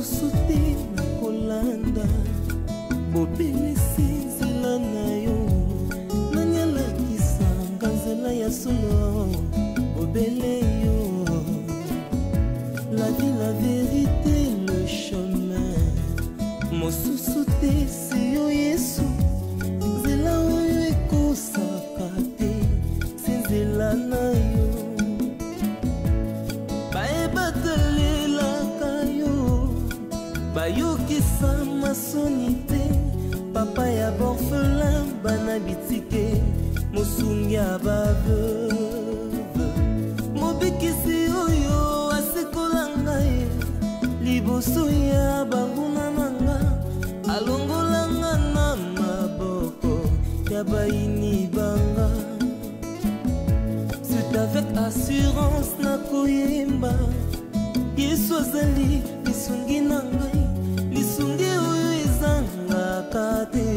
mosusu te nakolanda bobelisi nzela na yo nani alakisanga nzela ya solo bobele yo la vie la vérité le chemin mosusu te si yo Yesu nzela oyo ekosaka te si nzela na yo baebatelelaka yo bayokisa masoni te papa ya borfelin bana bitike mosungi ya baveuve mobikisi oyo asekola ngai liboso ya banguna na nga alongolanga na maboko ya bayini banga c'est avec assurance nakoyemba Yesu azali lisungi na ngai lisungi oyo ezangaka te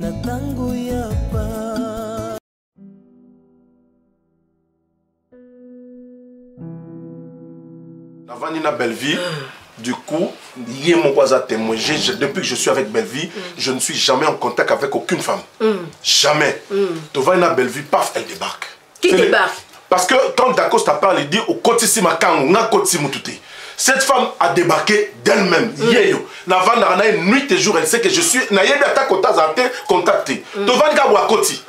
na tango ya pa. Navanina Belleville, du coup, depuis que je suis avec Belleville, je ne suis jamais en contact avec aucune femme. Jamais. Navanina Belleville, paf, elle débarque. Qui débarque? Parce que quand Dacosta parle, il dit au Kotissima Kango, na Kotisimutute. Cette femme a débarqué d'elle-même. Yeyo. Navanina une nuit et jour, elle sait que je suis. Nayebi Atakota Zate contacté. Navanina Wakoti.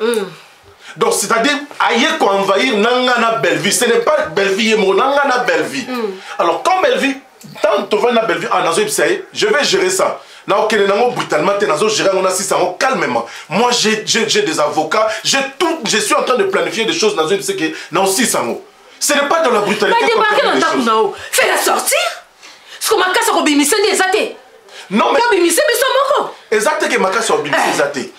Donc, c'est-à-dire, aïe qu'on envahir Nangana Belleville. Ce n'est pas Belleville, mon Nangana Belleville. Alors, comme Belleville, tant que tu vas Belleville, je vais gérer ça. Brutalement, calmement. Moi, j'ai des avocats, je suis en train de planifier des choses dans une ce n'est pas de la brutalité. Mais débarquer dans ta cour, fais-la sortir. Ce qu'on m'a cassé au bimissé, non, mais. Exact que ma casse au bimissé,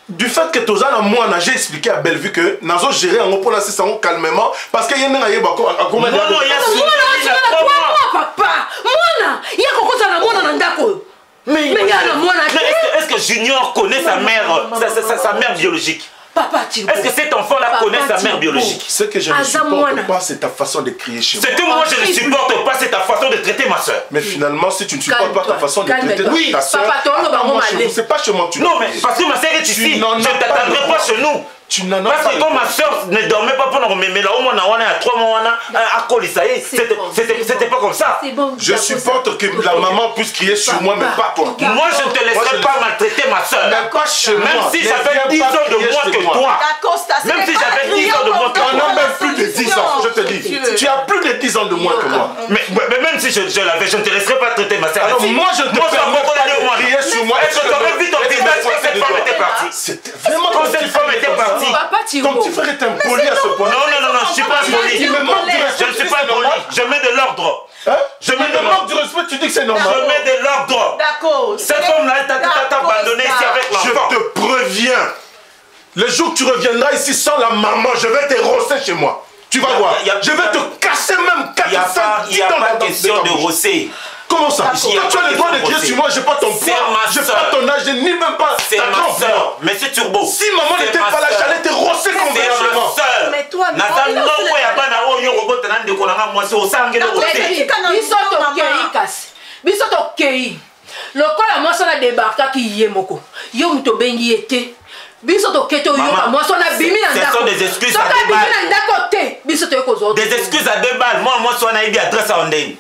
du fait que Tozana, moi, j'ai expliqué à Bellevue que nous avons géré en pour la session calmement parce qu'il y a un papa, moi, il y a mais est-ce que Junior connaît sa mère, sa mère biologique? Papa, est-ce que cet enfant-là connaît sa mère biologique? Ce que je ne supporte pas, c'est ta façon de crier chez moi. Ce que moi je ne supporte pas, c'est ta façon de traiter ma soeur. Mais finalement, si tu ne supportes pas ta façon de traiter ta soeur, c'est pas chez moi que tu. Non, mais parce que ma soeur est ici, je ne t'attendrai pas chez nous. Parce que quand ma soeur ne dormait pas pendant mes là, au moins à 3 mois, à Colisaï, c'était pas comme ça. Je supporte que la maman puisse crier sur moi, mais pas toi. Moi, je ne te laisserai pas maltraiter ma soeur. Même si j'avais 10 ans de moins que toi. Même si j'avais 10 ans de moins que toi. On a même plus de 10 ans, je te dis. Tu as plus de 10 ans de moins que moi. Mais même si je l'avais, je ne te laisserai pas traiter ma soeur. Alors moi, je ne te permets pas de crier sur moi. Est-ce que tu aurais vu ton visage quand cette femme était partie? C'était vraiment quand cette femme était partie. Ton petit frère est impoli à ce point. Non, je ne suis pas impoli. Je ne suis pas impoli. Je mets de l'ordre. Je mets de l'ordre du respect, tu dis que c'est normal. Je mets de l'ordre. D'accord. Cette femme-là, elle t'a abandonné ici avec l'enfant. Je te préviens. Le jour que tu reviendras ici sans la maman, je vais te rosser chez moi. Tu vas voir. Je vais te casser même 4 ou 5 Il n'y a pas question de rosser. Comment ça? Quand tu as le droit de crier sur moi, j'ai pas ton poids, j'ai pas ton âge, j'ai ni même pas ta grande soeur. Mais c'est turbo. Si maman n'était pas là, j'allais te rosser complètement. Mais toi, mais lokola mwasi na débarka ki ye moko yo muto bengi ete biso to keto yo ka mwasi na bimi na ndako. Ce sont des excuses à 2 balles. Des excuses à 2 balles. Moi mwasi wana ibi adresse à Ondeni.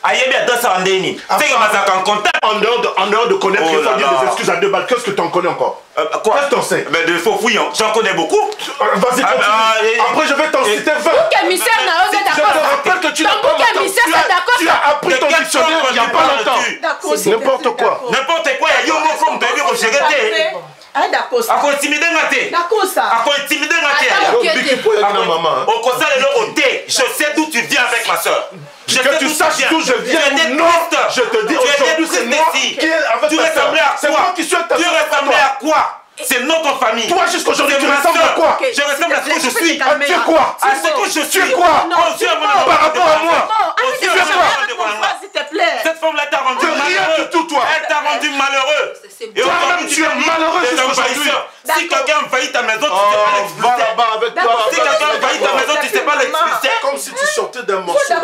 Ayebi adresse à Ondeni. C'est que ma en contact en dehors de connaître qu'il faut dire des excuses à 2 balles. Qu'est-ce que tu en connais encore? Quoi? Qu'est-ce que tu en sais? Mais de faux fouillants, j'en connais beaucoup. Vas-y, continue. Après je vais t'en citer 20. Je te rappelle que tu n'as pas tu as appris ton dictionnaire il n'y a pas longtemps. N'importe quoi. N'importe quoi, il y a yo comme tu as vu au chérété. Ako intimider ngate. Ako intimider ngate. Au conseil de l'autre, je sais d'où tu viens avec ma soeur. Que tu saches d'où je viens ou non, je te dis aujourd'hui c'est moi qui est avec tu ressemblais à quoi? Tu ressemblais à quoi? C'est notre famille. Toi jusqu'aujourd'hui tu ressembles à quoi? Je ressemble à ce que je suis. Tu es quoi? À ce que je suis. Tu es quoi? Par rapport à moi. Tu es quoi? S'il te plaît. Cette femme-là t'a rendu malheureux. Elle t'a rendu malheureux. Et aujourd'hui tu es malheureux jusqu'aujourd'hui. Si quelqu'un envahit ta maison, tu ne sais pas l'expulser. Si quelqu'un envahit ta maison, tu ne sais pas l'expulser. Comme si tu sortais d'un morceau. Je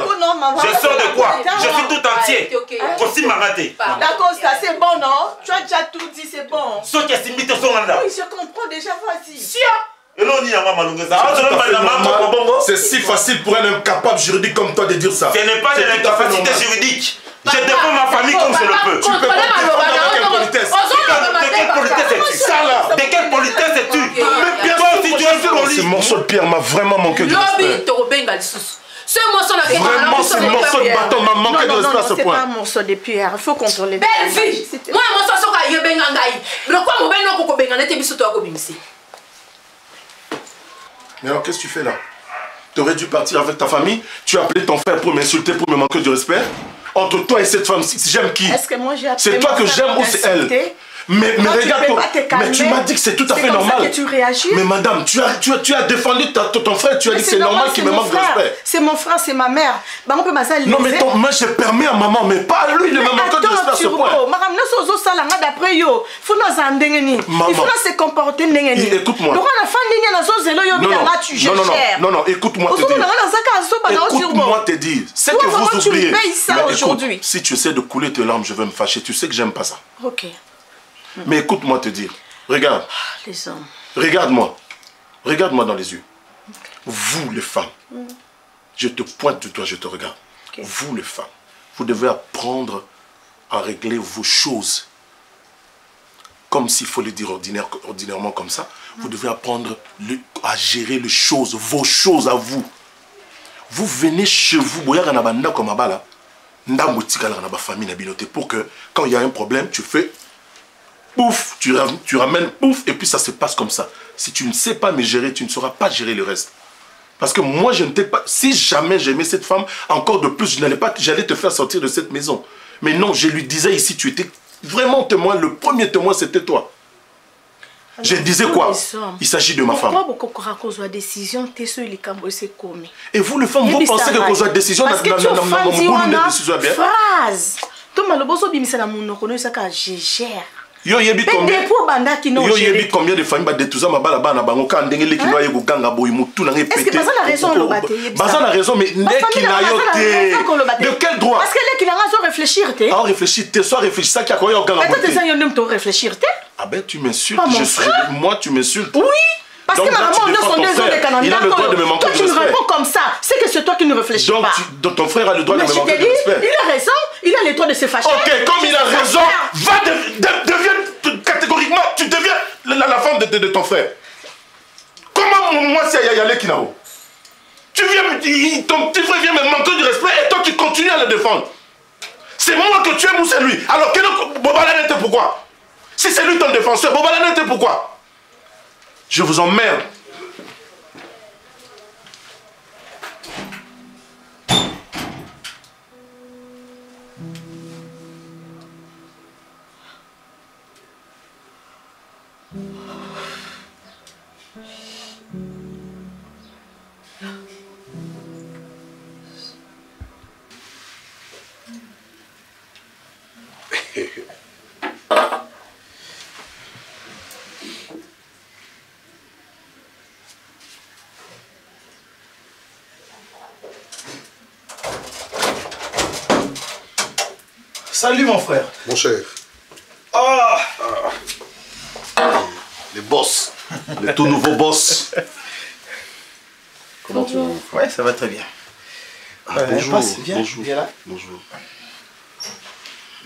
sors de quoi? Je suis tout entier. négocier. Aussi magaté. D'accord, ça c'est bon, non? Tu as déjà tout dit, c'est bon. Ce qui est simité son anda. Oui, je comprends déjà, vas-y. C'est si facile pour un incapable juridique comme toi de dire ça. Ce n'est pas de l'incapacité juridique. Je défends ma famille comme je le peux. Tu peux pas défendre avec politesse. De quelle politesse es-tu? De quelle politesse es-tu? Mais bien sûr, ce morceau de pierre m'a vraiment manqué de respect. Vraiment, ce morceau de bâton m'a manqué de respect à ce point. C'est pas un morceau de pierre, il faut contrôler. Belle fille, moi, mon morceau de Mais alors, qu'est-ce que tu fais là? Tu aurais dû partir avec ta famille. Tu as appelé ton frère pour m'insulter, pour me manquer de respect. Entre toi et cette femme, j'aime qui? C'est toi que j'aime ou c'est elle? Mais regarde-toi, mais tu m'as dit que c'est tout à fait normal. Que tu réagis. Mais madame, tu as défendu ton frère, tu as dit que c'est normal qu'il me manque de respect. C'est mon frère, c'est ma mère. Non mais moi je permets à maman, mais pas à lui de me manquer de respect à ce point. Écoute-moi. Non, écoute-moi te dire. C'est que vous oubliez. Aujourd'hui. Si tu essaies de couler tes larmes, je vais me fâcher. Tu sais que j'aime pas ça. Ok. Mais écoute-moi te dire, regarde, regarde-moi dans les yeux. Vous les femmes, je te pointe du doigt, je te regarde. Vous les femmes, vous devez apprendre à régler vos choses. Comme s'il faut le dire ordinairement comme ça, vous devez apprendre à gérer les choses, vos choses à vous. Vous venez chez vous, pour que quand il y a un problème, tu fais pouf, tu ramènes pouf, et puis ça se passe comme ça. Si tu ne sais pas me gérer, tu ne sauras pas gérer le reste. Parce que moi, je ne t'ai pas... Si jamais j'aimais cette femme, encore de plus, j'allais te faire sortir de cette maison. Mais non, je lui disais ici, tu étais vraiment témoin. Le premier témoin, c'était toi. Alors, je disais quoi? Il s'agit de ma femme. Et vous, les femmes, vous pensez que quand la décision... Parce que tu as phrase. Je gère. Yo yebi combien de familles ba détruire ma bala bana bango ka ndenge leki no yego ganga boy mutu na ngepete. Est-ce que Bazan a raison le baté? Bazan a raison mais ndeki na yoté. De quel droit? Parce que leki na ngazo réfléchir té. Ah réfléchir té, soit réfléchir ça qui a quoi yo ganga. Mais toi tu sais yo n'aime to réfléchir té. Ah ben tu m'insultes, moi tu m'insultes. Oui. Parce que ma maman, on son deux ans de Canada. Il a le droit de me manquer de respect. Toi, tu me réponds comme ça. C'est que c'est toi qui ne réfléchis pas. Donc ton frère a le droit de me manquer de respect. Il a raison. Il a le droit de se fâcher. Ok, comme il a raison, deviens catégoriquement, tu deviens la femme de ton frère. Comment moi c'est Yayale Kinao? Ton petit frère vient me manquer de respect et toi tu continues à le défendre. C'est moi que tu aimes ou c'est lui? Alors Bobalane était pourquoi? Si c'est lui ton défenseur, Bobalane était pourquoi? Je vous emmerde. Salut mon frère. Mon cher. Les boss. Les tout nouveaux boss. Comment tu vas? Ouais, ça va très bien. Bonjour. Bonjour. Viens là. Bonjour.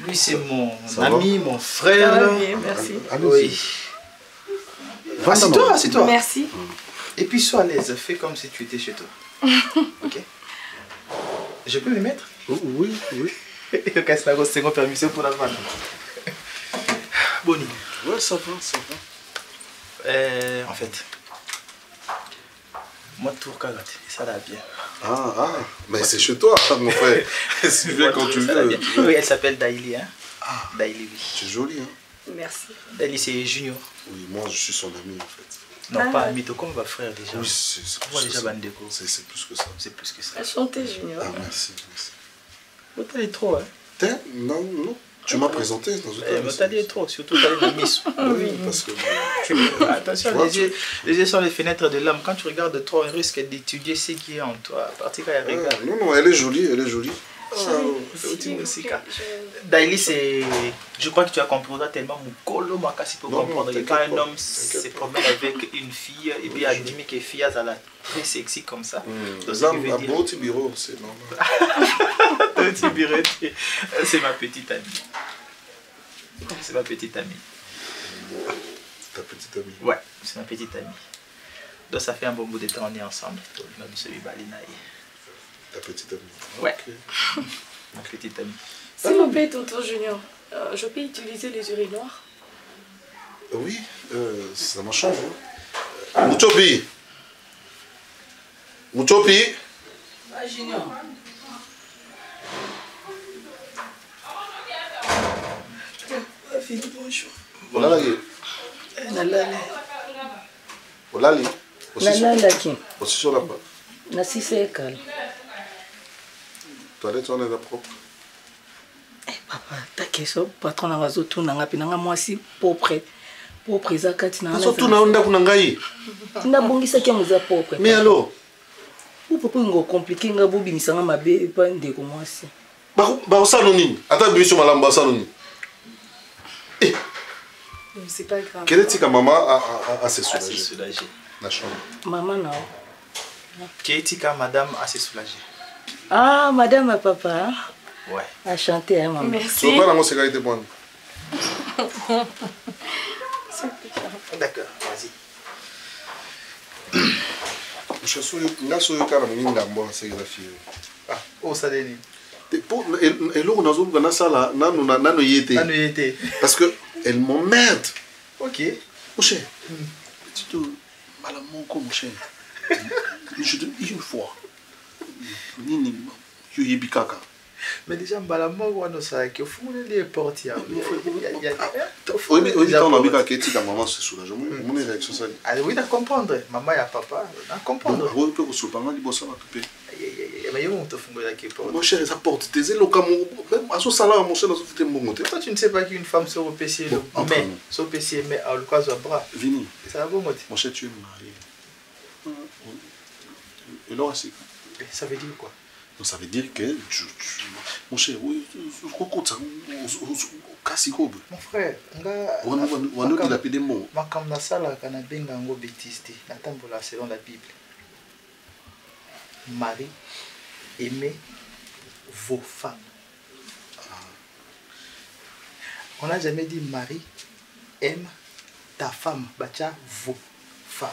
Lui, c'est mon ami, mon frère. Ça va bien, merci. Oui. Assieds-toi, assieds-toi. Merci. Et puis sois à l'aise, fais comme si tu étais chez toi. Ok. Je peux les mettre? Oui, oui. Le casse-la grosse seconde permission pour la vanne. Boni. Ouais, ça va, ça va. En fait, moi, tout regarde, ça va bien. Mais c'est chez toi, mon frère. C'est bien quand tu veux. Oui, elle s'appelle Daily, hein. Daily, oui. C'est joli, hein. Merci. Daily, c'est Junior. Oui, moi, je suis son ami, en fait. Non, pas ami, comme va frère déjà. Oui, c'est plus que ça. C'est plus que ça. C'est plus que ça. Enchanté, Junior. Merci, merci. T'as dit trop, hein. Non. Tu m'as présenté dans une t'as dit trop, surtout t'as dit la miss. Oui, parce que... Attention, les yeux sont les fenêtres de l'âme. Quand tu regardes trop, on risque d'étudier ce qui est en toi. À partir quand elle regarde. Non, elle est jolie, elle est jolie. Daily, c'est... Je crois que tu as compris tellement mon colo makasi pour comprendre que quand un homme se promène avec une fille et puis elle dit que fille elle est très sexy comme ça. Un beau petit bureau, c'est normal. Un petit bureau, c'est ma petite amie. C'est ma petite amie. Ta petite amie? Ouais, c'est ma petite amie. Donc ça fait un bon bout de temps on est ensemble. Ta petite amie? Ouais. Ma petite amie. S'il vous plaît, Tonton Junior, je peux utiliser les urinoirs? Oui, c'est dans ma chambre. Mouchopi. Mouchopi. Ah, Junior. Bonjour. Voilà. Olali. Nalalaki. Aussi sur la part. Nasisekala. Toilette, on est propre. Eh papa, ta question patron na ngazo tuna ngapi nanga mwasi propre. Propre za kati na. Aso tuna onda kuna ngai. Tina bongisa kia muza propre. Mais alors, ou papa ngo compliqué nga bobi misanga mabe pa ndeko mwasi. Ba osalo nini? Ata biso malamba osalo nini? Eh. C'est pas grave. Quelle est ta maman à se soulager? La chambre. Maman non. Kétika madame assez soulagée. Ah, madame à papa. Ouais. À chanter, hein, maman. Merci. Tu veux pas la sécurité pour moi? D'accord, vas-y. Je suis là sur le carré, mais il y a un bon ségraphié. Ah, oh, ça dénie. Et là, on a zoom dans la salle, non, y parce que elle m'emmerde. Ok. Mon cher, tu te malamon comme mon cher. Je te dis une fois. Mais déjà, malamon, on sait qu'il faut les porter. Oui, mais quand on a vu que maman se soulage, mon réaction ça. Ah oui, à comprendre. Maman et papa, à comprendre. Oui, peut se parler du boss à la mais on te fait la porte. Mon cher, ça porte tes ailes au camo. Même à ce salaire, mon cher, c'est un bon côté. Toi, tu ne sais pas qu'une femme sur le PC, mais sur le PC, mais à l'occasion à bras. Vini. Ça va bon côté. Mon cher, tu es marié. Et là, c'est. Ça veut dire quoi? Ça veut dire que mon cher, oui, mon frère, on a dit des mots. Ma comme la salle, quand on a bien un bêtise, selon la Bible. Marie, aimez vos femmes. On n'a jamais dit Marie, aime ta femme, bacha vos femmes.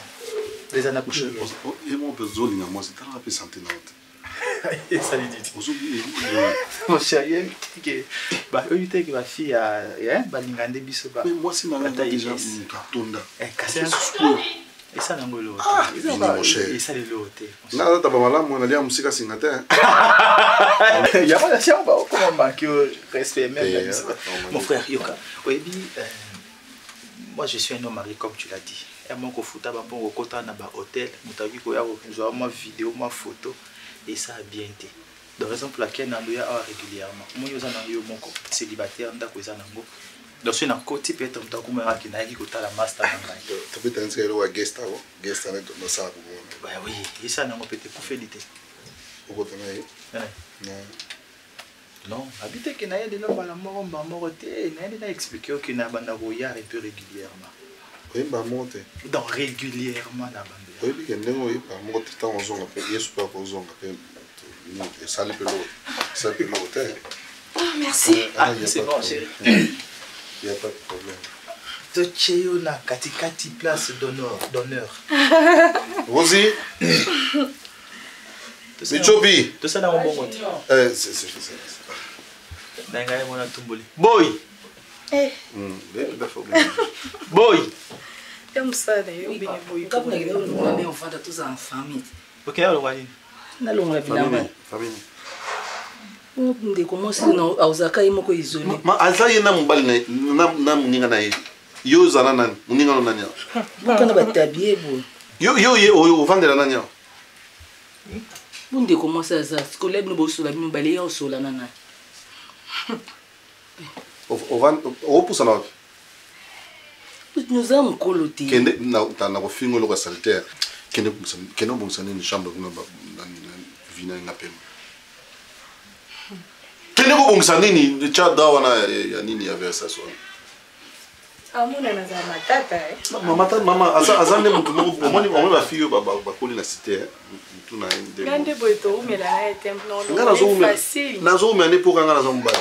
Les anapouches. Et mon besoin, moi, c'est un peu sentinelle. Et ça lui dit. Mon chéri, il ma fille a balingande biso ba. Mais moi c'est ma déjà tonda. Et ça n'a ngolo. Et ça les loté. Na ta ba malamu on a dit musika singate. Il y a pas la chambre comment manquer respect même. Mon frère Yoka. Oui, moi je suis un homme marié comme tu l'as dit. Et mon kofuta ba bon kota na ba hôtel, mutavi ko ya ko ma vidéo, ma photo. Et ça a bien été. De raison pour laquelle on a régulièrement. Moi, je suis célibataire, je suis donc si on a côté peut-être on t'a comme un qui n'a pas la master. Tu peux t'insérer au guest dans ça. Bah oui, et ça n'a pas été pour féliter. Pourquoi tu non, habiter que n'a de l'homme à la mort, n'a expliqué qu'il n'a pas un peu régulièrement. Oui, bah monte. Donc régulièrement la bande. Oui, puis qu'il y a un par mois de temps en zone, il y a super en zone, ça le peut l'autre. Ah, merci. Ah, c'est bon, chérie. Il n'y a pas de problème. Tu na katikati place d'honneur. Rosie. Michobi. Tout ça dans mon bon côté. C'est. Nangaye mona tumboli. Boy. Boy. Eu ça d'ailleurs, bien boy. Quand on est on va tous en famille. OK, alors wani. Na longa binamba. Famille. On de commencer non auzaka imoko isolé. Ma azaye na mbali na muninga na ye. Yo zana nani? Muninga nani? Bukana batabie bo. Yo vandela nani? On de commencer ça. Collègue no bosola bino balé on sola nana. Au poussa na. Nous avons coloté. Kende na kofingo lo ka salitaire. Kende bon sané ni chambre na vina ngapema. Kene ko bongisa nini cha dawa na ya nini ya versa so. Amuna na za matata Mama azande mtu moni ba fiyo ba koli na cité mtu na ende. Ngande boito umela na etemple no. Ngana zo facile. Nazo umene po ngana zo mbala.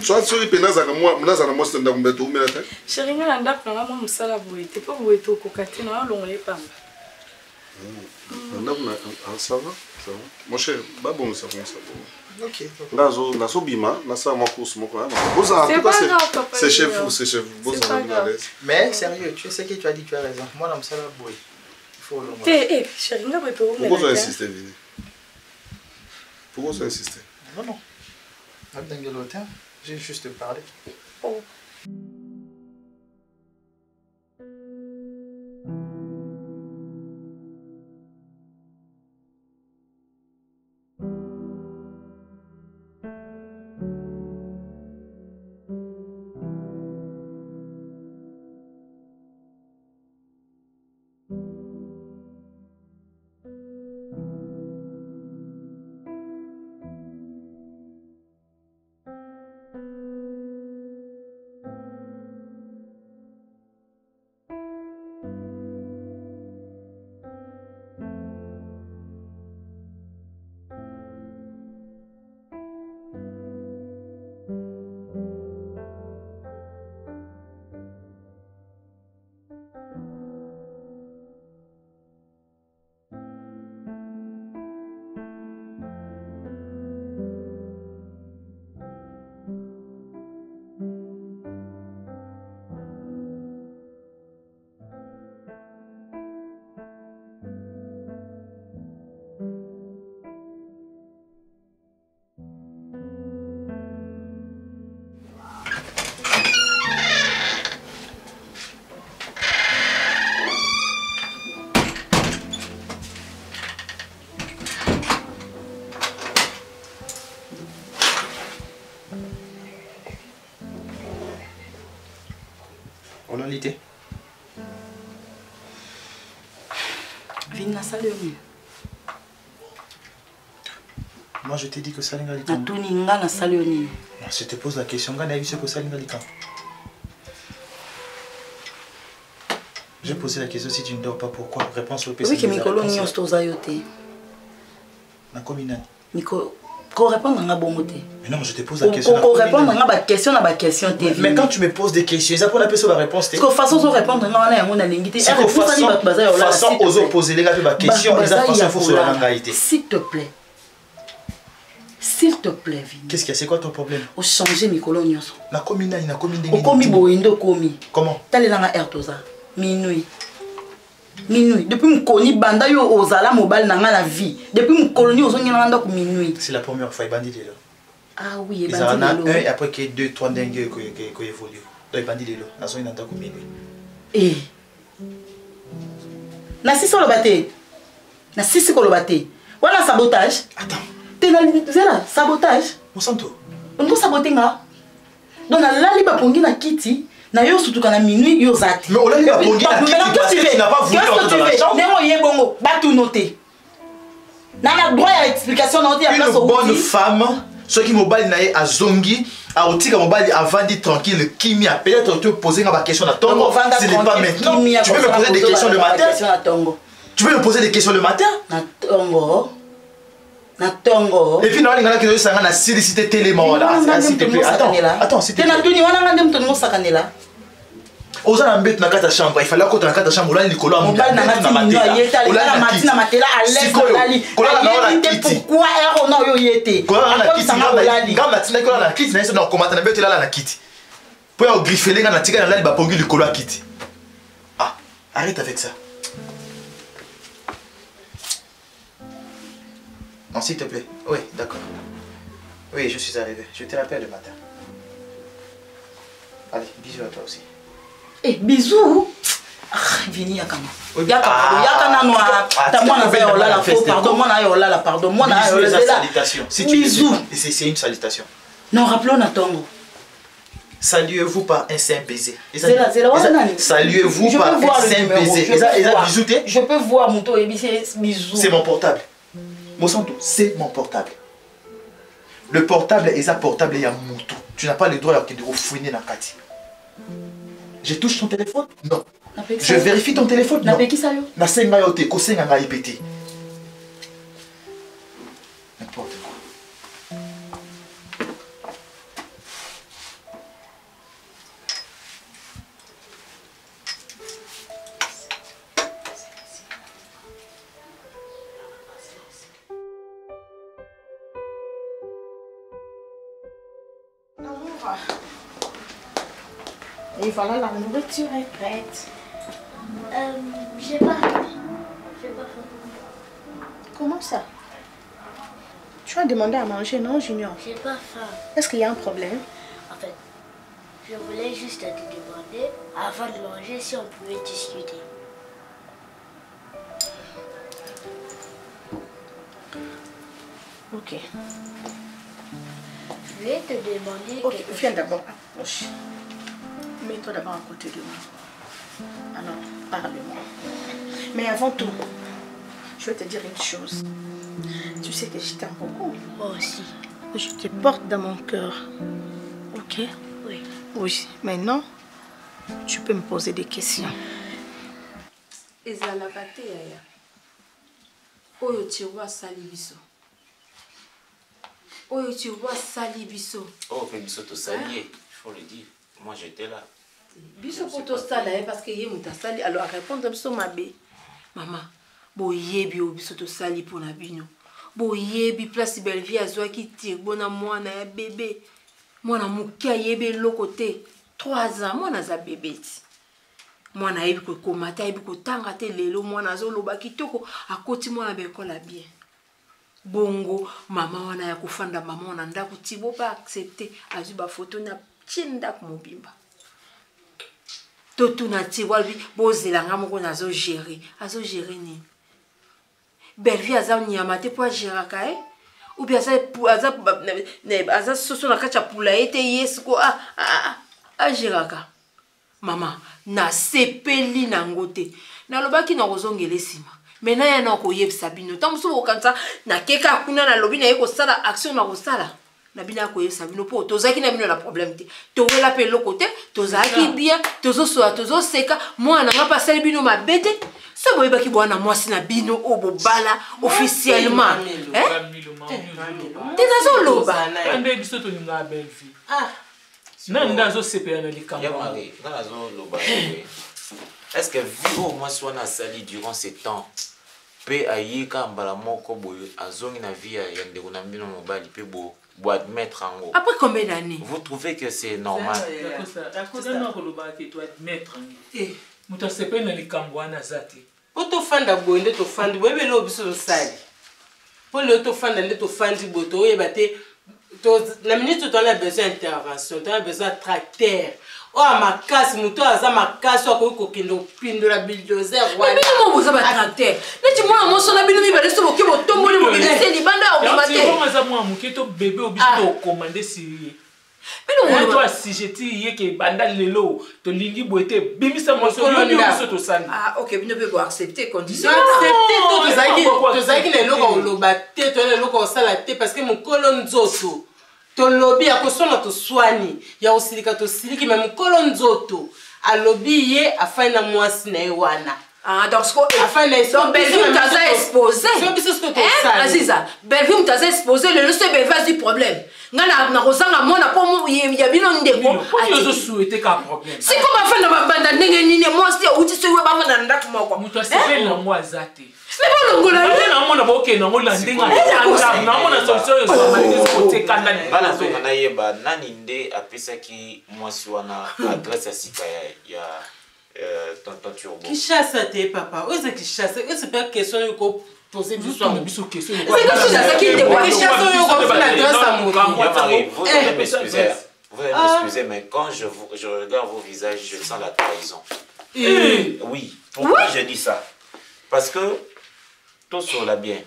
Soit sur penaza ka moi mnaza na mosta nda kumbeto umela ta. Sheringa na ndako na mwa musala boite po boito ko katina na longole pamba. Ça va, ça va. Mon cher, bah bon, ça va, ça va. Ok. Nazo bima, nasa ma course, mon frère. C'est chez vous, c'est chez vous. Mais sérieux, tu sais que tu as dit, tu as raison. Moi, dans ça va boy. Il faut le. Eh, chérie, on va pas. Pourquoi tu insistes, Vini? Pourquoi tu insistes? Non. Dans l'hôtel, j'ai juste parlé. Oh. On a l'idée. Vina Salioni. Moi je t'ai dit que Salinga Likan. Natuninga na Salioni. Je te pose la question, Gana vu ce que Salinga Likan. J'ai posé la question si tu ne dors pas, pourquoi? Réponse au PC. Oui, que Mikolo n'y osto zayote. Na combinane. Miko. Qu'on réponde à bon côté. Mais non, mais je te pose la question. Qu'on réponde à ma question, Mais quand tu me poses des questions, ils apprennent un peu sur la réponse. Parce que façon de répondre, on a un linguité. Façon aux opposés, les gars, ma question, ils apprennent sur la réalité. S'il te plaît. S'il te plaît, Vini. Qu'est-ce qu'il y a? C'est quoi ton problème? Au changer mes colonies. Na commune, na commune. Au commis boindo commis. Comment? T'as les langues ertosa. Minuit. Minuit. Depuis mon colonie banda yo ozala mobile nanga la vie. Depuis mon colonie ozongi nanga ndako minuit. C'est la première fois bandit là. Ah oui, bandit là. Ils en a un et après que 2 3 dingues qui évolue. Donc bandit là. Na zone ndako minuit. Eh. Na sisi ko lobate. Na sisi ko lobate. Voilà sabotage. Attends. T'es na zela sabotage. Monsanto. On doit saboter nga. Donc na lali ba pongi na kiti. Na yo surtout quand na minuit yo zati. Mais on l'a pas pongi na kiti parce que tu n'as pas voulu entrer dans la chambre. Némo yebongo ba tout noter. Na la droit à explication na on dit à place au bonne femme, ceux qui mobile na a zongi, a otika mobile avant dit tranquille qui a peut-être te poser une question à Tongo. Ce n'est pas maintenant. Tu peux me poser des questions le matin. Tu peux me poser des questions le matin. Na Tongo. Na Tongo. Et puis non, il y a qui sont na silicité télémon là. S'il te plaît. Attends, s'il te plaît. T'es na tuni wana ngande mtono sakanela. Oza na mbet na kata chambre, il fallait qu'on na kata chambre là Nicolas on na matela. On na matina matela à l'aise dali. Pourquoi er on yo yete? Quand matina ko na kiti na so na komata na betela na kiti. Pour yo griffer les na tika na lali ba pongi Nicolas kiti. Ah, arrête avec ça. Non, s'il te plaît. Oui, d'accord. Oui, je suis arrivé. Je te rappelle le matin. Allez, bisous à toi aussi. Eh, bisous. Ah, Vini yakama. Yakana noa. Ta moi na veille là la faux. Pardon, moi na yo là la pardon. Moi na yo là. Salutation. Bisous. C'est une salutation. Non, rappelons na Tongo. Saluez-vous par un saint baiser. Saluez-vous par un saint baiser. Je peux voir mon bisou. C'est mon portable. Monsanto, c'est mon portable. Le portable est portable et il y a moto. Tu n'as pas le droit de fouiner la carte. Je touche ton téléphone? Non. Je vérifie ton téléphone? Non. Na senga yote, ko senga nga ipete. N'importe quoi. Et voilà, la nourriture est prête. J'ai pas faim. Comment ça? Tu as demandé à manger, non, Junior? J'ai pas faim. Est-ce qu'il y a un problème? En fait, je voulais juste te demander, avant de manger, si on pouvait discuter. Ok. Je voulais te demander... Ok, viens d'abord, approche. Mets-toi d'abord à côté de moi. Alors, parle-moi. Mais avant tout, je vais te dire une chose. Tu sais que je t'aime beaucoup. Moi aussi. Je te porte dans mon cœur. Ok? Oui. Oui. Maintenant, tu peux me poser des questions. ezalaka te yaya oyo tiroir sali biso oyo tiroir sali biso oh pe biso to sali il faut le dire moi j'étais là biso po to sala parce que ye muta sali alors répondre biso mabe maman boyebi o biso to sali pona bino boyebi place belle vie azwaki tirbo na mwana ya bébé mwana muke ayebe loko te 3 ans mwana za bébé ti mwana yebi ko komata yebi ko tanga te lelo mwana azoloba kitoko akoti mwana bekola bien bongo mama wana ya kufanda mama wana ndako tibo ba accepter azu ba photo na chinda ko mobimba toto na tiwa bi bozela nga moko na zo gérer ni belle vie aza nyama te po gérer ka ou bien aza soso na kacha pula ete yesko a gérer ka mama na sepeli na ngote na lobaki na kozongela sima mena ya na koyebisa bino tamuso bokanza na keka kuna na lobi na yeko sala action na kosala na bina koyebisa bino po tozaki na bino la problème te to wela pe lokote tozaki bien tozo seka mwana nga pasali bino mabete so boyebaki bwana mwasi na bino obobala officiellement tenazo loba ande biso to ninga belle vie nanda zo sepela na likambo yamari nana zo loba est-ce que vu au moins soit sali durant ces temps pe ayika mbala moko boyo azongi na vie ya ndeko na mbino mobali pe bo admettre ango après combien d'années vous trouvez que c'est normal d'accord non ko loba ke to admettre muta sepela na likambo wana zati poto fanda bonde to fandi boyebe lo biso sali po le to fanda le to fandi boto oyeba te la minute où on a besoin d'intervention, on a besoin de tracteur. Oh, ma casse, mouton, ça ma casse, on a coquino, pin de la bulldozer. Mais comment vous avez un tracteur? Mais dis-moi, moi, son habit, il va rester au kimo, tombe, il va rester les bandes au matin. Comment ça, moi, mon kito bébé au bisto commandé si. Mais non, toi, si j'étais hier que banda lelo, to lingi boité, bimisa moi, so yo biso to sali. Ah, ok, vous ne pouvez pas accepter condition. Accepter tout ça qui les locaux au lobaté, to les locaux au salaté parce que mon colon zoto. To lobby a kosona to swani ya usilika to siliki même colon zoto a lobby ye afin na mwasi na wana ah donc ce afin na donc Bellevue taza exposé Aziza Bellevue taza exposé le se beva du problème ngana na kozanga mona po ya bino ndeko azo souhaiter ka problème c'est comme afin na banda ndenge nini mwasi ya uti sewe ba na ndako moko muto sepela na mwa zate mais bon ngola na mona boke na ngola ndinga na mona solution yo so malgré côté kanda bana zo na yeba nani nde apesa ki mwasi wana adresse ya sika ya tonton turbo Kishasa te papa oza Kishasa c'est pas question ko poser biso question c'est que Kishasa qui te Kishasa yo ko la adresse à mon vous allez m'excuser mais quand je regarde vos visages je sens la trahison oui pourquoi je dis ça parce que tout sur la bien.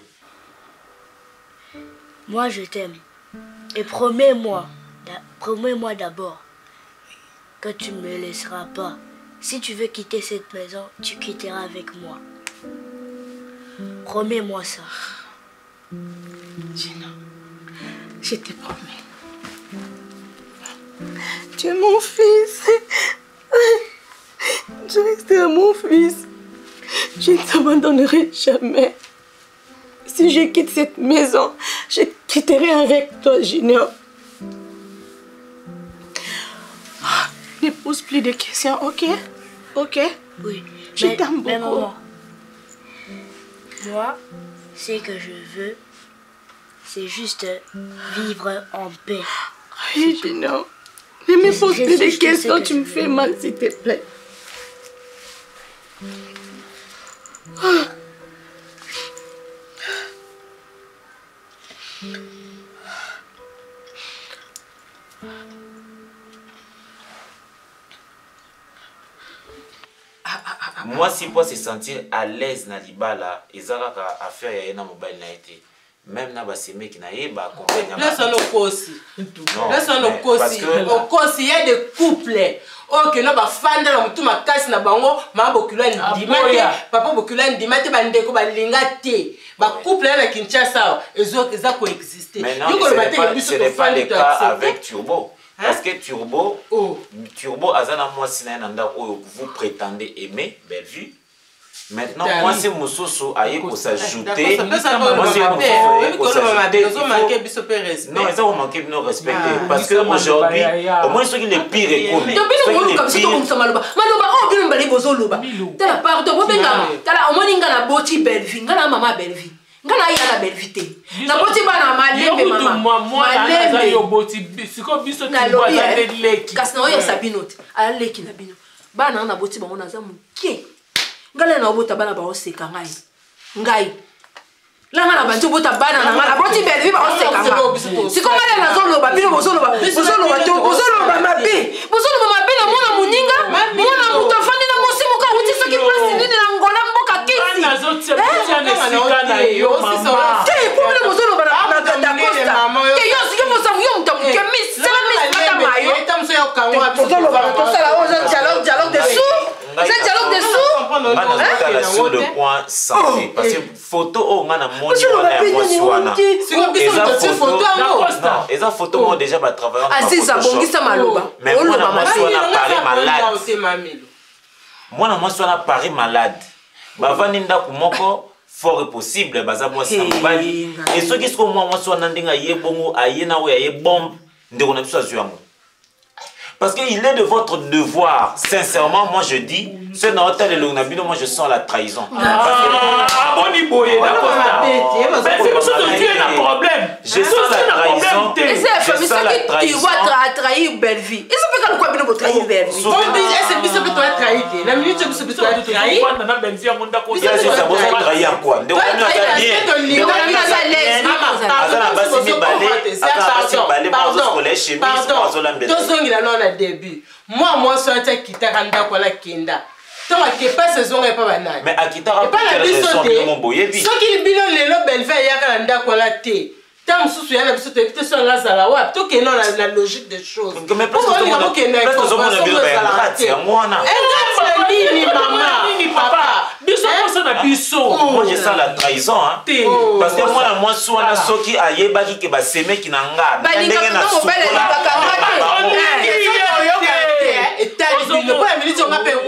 Moi je t'aime. Et promets-moi d'abord que tu ne me laisseras pas. Si tu veux quitter cette maison, tu quitteras avec moi. Promets-moi ça. Gina, Je te promets. Tu es mon fils. Tu resteras mon fils. Je ne t'abandonnerai jamais. Si je quitte cette maison, je quitterai avec toi, Junior. Ne pose plus de questions, ok? Ok? Oui. Je t'aime beaucoup. Maman, moi, ce que je veux, c'est juste vivre en paix. Oui, Junior. Ne me pose plus de questions, tu me fais mal, s'il te plaît. Moi, si pour se sentir à l'aise dans l'ibala, ils ont affaire à un mobile na été. Même na baseme qui na yeba accompagner. Là ça nous cause. Là ça nous cause. Au cause il y a des couples. OK na ba fanda na mutu makasi na bango ma bokula ndimate papa bokula ndimate bandeko balinga te. Ba couple na Kinshasa eza coexister. Mais non, ce n'est pas le cas avec Turbo. Parce que Turbo, Azana moi sinanda vous prétendez aimer Bellevue. Maintenant, moi c'est Moussoso aïe pour s'ajouter. Moi c'est non, ils ont manqué nos respecter. Parce que aujourd'hui, au moins ceux qui les pires est connu. ngana ya na Bellevue na boti bana malembe mama malembe yo boti siko biso tibaza de leki kasi na oyo sabinote ala leki na bino bana na boti bango na za mukie ngala na obota bana ba oseka ngai langa na bantu bota bana na ngala boti Bellevue ba oseka siko ngala na zolo ba bino bozolo ba mabe na mona muninga mona muto fandi na mosimu ka uti soki place nini na ngola mboka kisi na zotia bitia na sika na yo mama te pour le bozolo ba na da costa ke yo siko mo samu yo mtamu ke miss mata mayo etamso yo kangwa bozolo ba to sala o dialogue de sous c'est dialogue de sous sur le point santé parce que photo o ngana moni wana ya moswana eza photo mo déjà ba travailler en photo ça bongisa maloba mais mwana moswana Paris malade mwana moswana Paris malade bavandi ndako moko fort possible baza mwasi na mobali et soki siko mwa moswana ndinga ye bongo ayena oya ye bombe ndeko na biso azuyango. Parce qu'il est de votre devoir, sincèrement, moi je dis, ce dans l'hôtel et le Nabino, moi je sens la trahison. Boni boye, d'accord. Mais c'est pour ça que tu as un problème. Je sens la trahison. Je sens la trahison. Tu vas trahir Bellevue. Et ça fait quoi bien pour trahir Bellevue? C'est bien ça peut être trahir. La minute tu peux être trahir. C'est ça vous trahir en quoi? De début. Moi, je suis quitté Randa Kuala Kinda. Tant que pas saison et pas banane. Mais à Kitara, pas quelle raison mon boyebi. Ce qui est bien, les lots Bellevue et Randa Kuala T. Tant que tu as la visite, tu es sur la Zalawa. Tout que non, la logique des choses. Mais pas que moi je sens la trahison parce que moi soit soki ayebaki ke baseme ki nanga ndenge na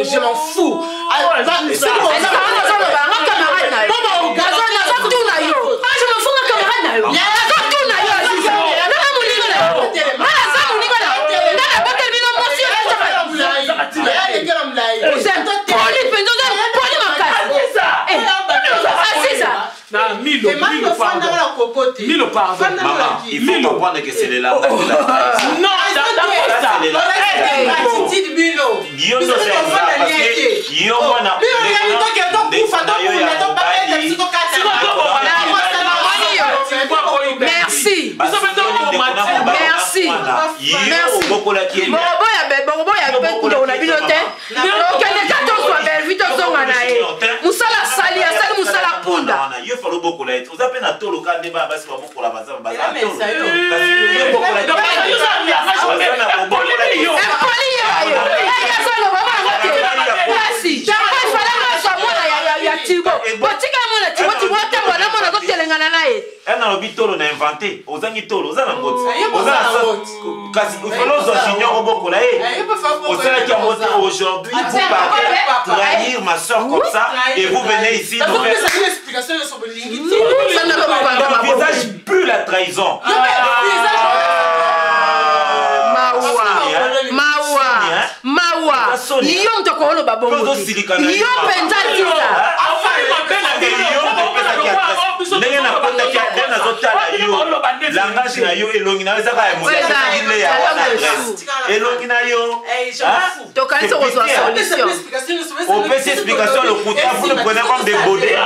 je m'en fous. Milo pardon. Maman, il faut comprendre que c'est le langage de la trahison. Non, c'est gratitude Milo. Yo no c'est ça parce que yo mwana merci. Merci. Merci. un alobi tolo na inventé ozangi tolo oza na ngoti oza na kasi ufelo zo junior oboko la osalaki yango te aujourd'hui vous partez trahir ma soeur comme ça et vous venez ici donc visage pue la trahison. Mawa yo ntokolo babongo yo penza tisa ndenge nakotaki ate nazotala yo langage na yo elongi na yo ezaka ya moile ya wana adresse elongi na yo tokanisi kozwa solution opesi explication lokuta vous le prenez comme des bodés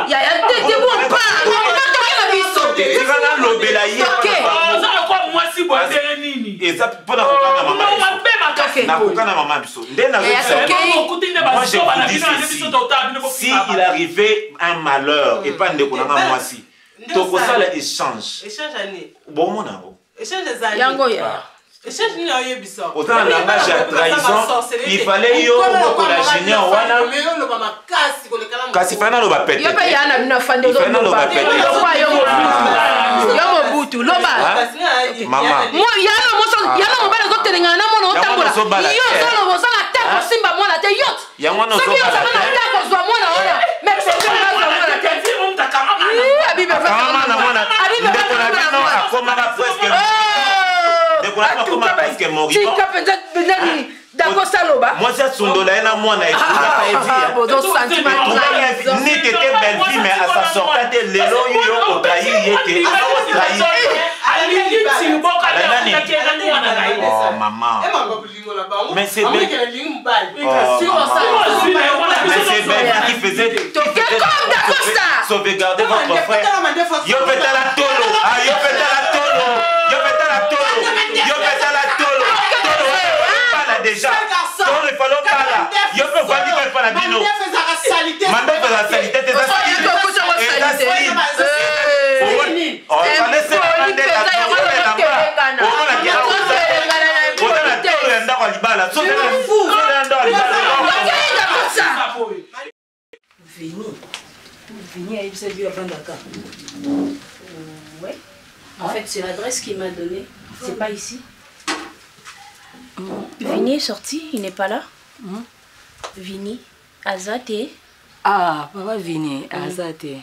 tikana lobela ye eza mpona kokanga mama nakokana mama biso nde si il arrivait un malheur et pas ndeko nanga mwasi tokosala échange bomona yango yango ya autant en langage de trahison il fallait yo okola junior wana kasi fana loba pete yo pe yana bina fande do loba pete yo mobutu loba mama mo yana mobala zo telenga na mona otambola yo solo bozala te kosimba mwana te yo yango no zo bala te kozwa mwana wana mais c'est ça na mwana te abibe fa mama mwana ndeko na bino akoma presque moi c'est Sondola et moi na ni que t'es belle fille mais à sa sortie de l'élo yo au trahir yeke oh maman mais c'est belle qui faisait sauvegarder votre frère yo peta la tolo yo peta la tolo yo peta la tolo yo peta la tolo déjà tolo il faut pas là yo peux voir dire pas la bino manda de la salité des Ouais. En fait, c'est l'adresse qu'il m'a donnée. C'est pas ici. Vini est sorti, il n'est pas là. Vini, Azate. Ah, papa Vini, Azate.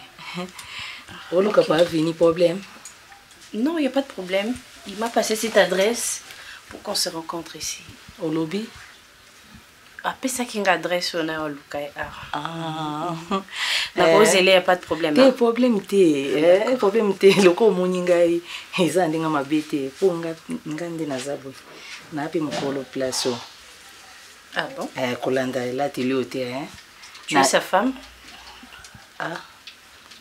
Oh, le papa Vini, problème? Non, il n'y a pas de problème. Il m'a passé cette adresse pour qu'on se rencontre ici. Au lobby? Après ça, qu'il y a une adresse, on a au Lukai. Ah. La rose, il n'y a pas de problème. Te problème, te. Problème, te. Le ko moningai, ils ont dit nga mabete. Pour ngande nazabo. Na pe mukolo place. Ah bon? Kolanda la télé au terrain. Tu es sa femme? Ah.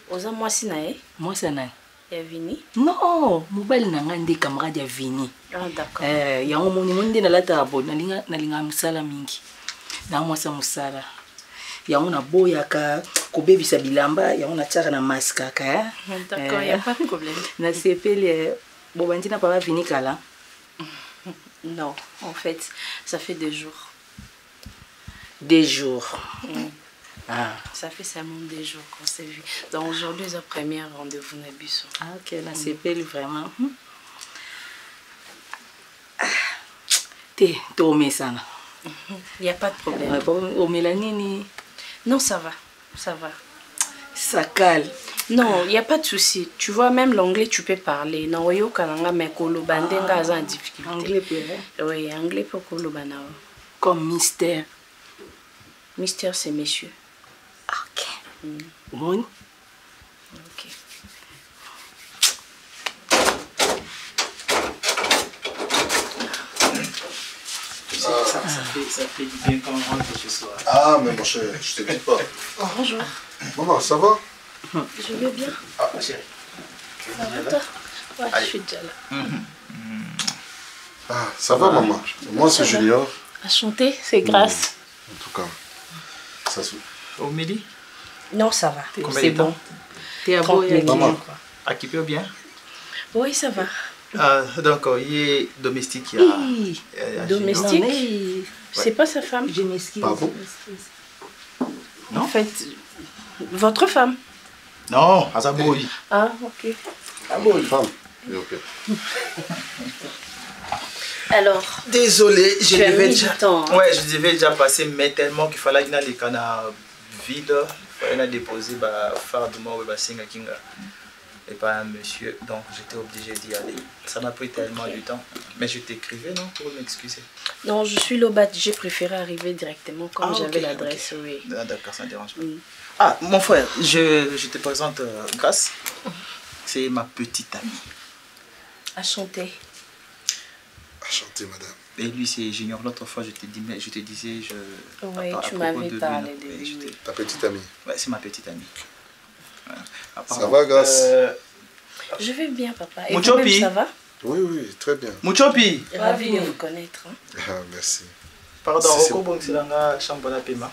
Oza moi si nae? Moi c'est nae. Ya Vini? Non, mobile nanga ndi camarade ya Vini. Ah d'accord. Yango moni monde na lata abo nalinga musala mingi. Na mwasa musala. Yango na boyaka kobebisa bilamba, yango na tchaka na maskaka. D'accord, y a pas de problème. Na sepele bobandi na papa Vini kala. Non, en fait, ça fait 2 jours. 2 jours. Ah. Ça fait seulement 2 jours qu'on s'est vu. Donc aujourd'hui, c'est le premier rendez-vous na biso. Ah ok, là c'est pelle vraiment. T'es sana. Il n'y a pas de problème. Au mélanine. Non, ça va. Ça va. Ça cale. Non, il n'y a pas de souci. Tu vois, même l'anglais, tu peux parler. Non, oui, mais Kolobandenga a en difficulté. Anglais peut. Oui, anglais pour Kolobana. Comme mystère. Mystère, c'est monsieur. Ok. Bon. Ok. Ça fait du bien quand on rentre ce soir. Ah, mais mon cher, je te dis pas. Oh, bonjour. Maman, ça va? Je vais bien. Ah, ma chérie. Ça va toi? Ouais, je suis déjà là. Ah, ça va, maman? Moi, c'est Junior. Enchanté, c'est Grâce. En tout cas, ça se... Au midi? Non, ça va. C'est bon. T'es à beau et maman. Occupé bien? Oui, ça va. Donc, il est domestique. Domestique? C'est pas sa femme? Je m'excuse. Pardon? En fait, votre femme? Non, Azaboui. Ah, ok. Ah bon, femme. Ok. Alors. Désolé, je devais déjà. Temps, hein? Ouais, je devais déjà passer, mais tellement qu'il fallait que les canards vides, il fallait déposer fardement ou Singa Kinga. Et pas un monsieur, donc j'étais obligé d'y aller. Ça m'a pris tellement du temps. Mais je t'écrivais, non, pour m'excuser. Non, je suis Lobat, j'ai préféré arriver directement comme j'avais l'adresse. Oui. D'accord, ça ne dérange pas. Ah, mon frère, je te présente Grace. C'est ma petite amie. Enchantée. Enchanté, madame. Et lui, c'est Junior. L'autre fois, je te disais... Oui, tu m'avais parlé de lui. Ta petite amie. Ouais, c'est ma petite amie. Ça va, Grace? Je vais bien, papa. Et Mouchopi, ça va? Oui, oui, très bien. Mouchopi. Ravi de vous connaître. Hein? Ah, merci. Pardon, Roko c'est dans la chambre de paiement.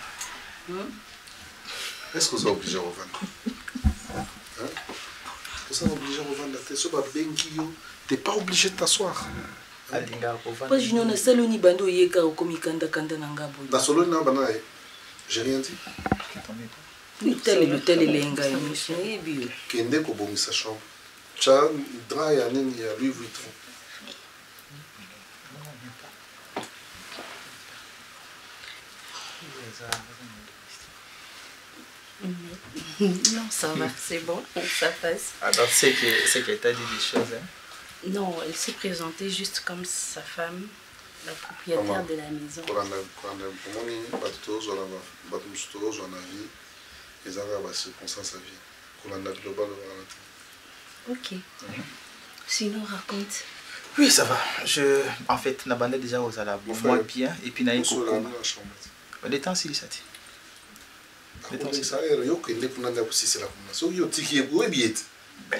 Est-ce que vous êtes obligé de revendre? Est-ce que vous êtes obligé de revendre la tête? Tu n'es pas obligé de t'asseoir. Pas Junior na saloni bando yeka okomi kanda nanga boy. Na saloni na banaye. J'ai rien dit. L'hôtel elenga ya mission ebi. Kende ko bomisa chambre. Cha dra ya nini ya Louis Vuitton. Non, ça va, c'est bon, ça passe. Alors, c'est qu'elle t'a dit des choses, hein? Non, elle s'est présentée juste comme sa femme, la propriétaire de la maison. Ok. Sinon, raconte. Oui, ça va. En fait, na bande déjà aux alabs. Moi bien, et puis na eu coco. Le temps, c'est ça. Ben,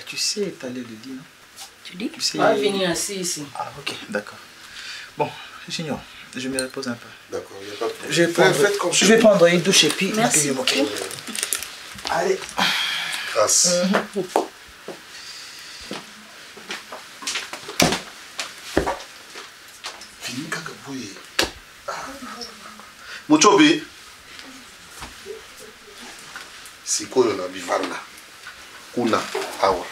tu sais, tu allais le dire, non? Tu dis? Tu sais... Ah, venir assis ici. Ah, ok, d'accord. Bon, Junior, je me repose un peu. D'accord, il n'y a pas de problème. Je vais prendre une douche et puis... Merci. Allez. Grâce. Fini kakabouye. Mouchobi. Sikoyo na bivanda. Kuna awa.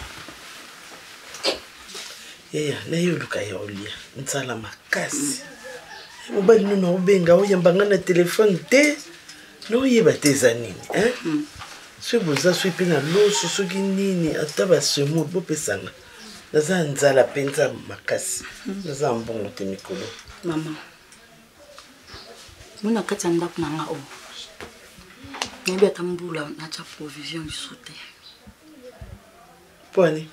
Yaya, nayo luka ya olia. Ntsala makasi. Mobali no obenga oyamba na telefone te. No yeba teza nini, hein? So boza so pena loso soki nini ataba semo bo pesanga. Naza nzala penza makasi. Naza mbongo te mikolo. Maman. Mona kati ya ndako nanga o. Nyebi atambula na cha provision lisute. Pwani.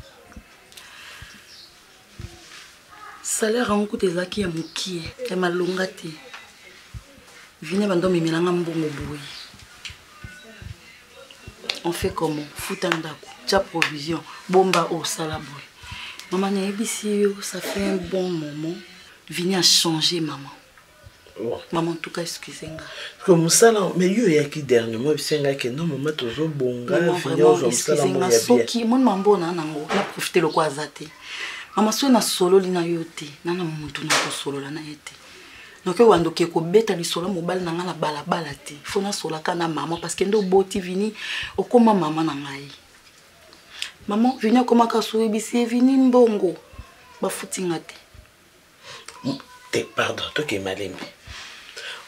Salaire en coûte ezaki ya mukie, ya malonga te. Vine bando mimelanga mbongo boyi. On fait comment? Futa ndako, cha provision, bomba au salaboy. Maman n'ebisi yo, ça fait un bon moment. Vine a changé maman. Oh. Maman en tout cas excusez-moi. Comme ça là, mais yo yaki dernièrement bisenga ke non maman tozo bonga finir zo msala mo ya bien. Soki mon mambo na nango, na profiter le kwa zate. Maman so na solo lina yote, nana muntu na ko solo la na yete. Donc wando ke ko beta li solo mobile na ngala balabala te. Faut na solo kana maman parce que ndo boti vini okoma maman na ngai. Maman vini okoma ka so ebisi vini mbongo. Ba futinga te. Te pardon, to ke malembe.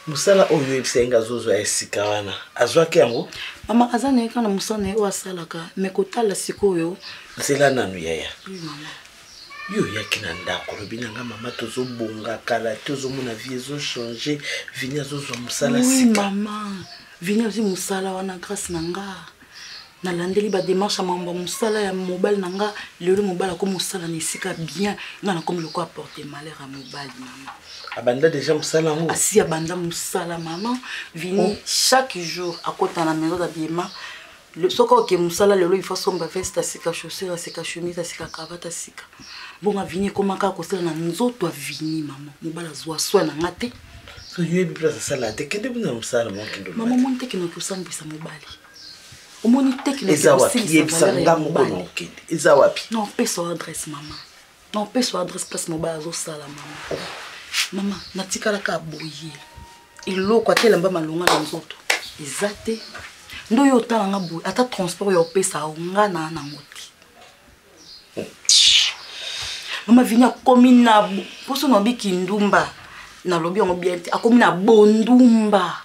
Musala oyo ebisenga zozo esika wana. Azwaki yango? Mama azana ekana musana yo asalaka, me kotala sikoyo. Zela nanu yaya. Oui maman. Yo yaki na ndako lobinanga mama tozo bonga kala tozo mona vie zo changer vini zozo musala sika. Oui maman. Vini ozi musala wana grâce nanga. Na landeli ba démarche mamba musala ya mobile nanga, lelo mobile ko musala ni sika bien, ngana comme le quoi apporter malheur à mobile maman. Abanda déjà musala ngo. Asi abanda musala maman, vini chaque jour à côté na maison d'habillement. Le soko ke musala lelo il faut somba veste sika chaussure sika chemise sika cravate sika. Bon a vini komaka ko sala na nzoto a vini maman. Mobile zwa soin na ngate. So yo ebi place sala te kende buna musala mo kindo. Maman mon te kino ko sambisa mobile. Omoni technique non paie son adresse maman non paie son adresse place mobile zo sala maman maman natika la ka boye iloko atela mba malonga na nzoto ezate ndo yo tala nga boye ata transport yo pesa nga na ngoti Maman vini akomi na poso na bi kindumba na lobi on bien akomi na bondumba.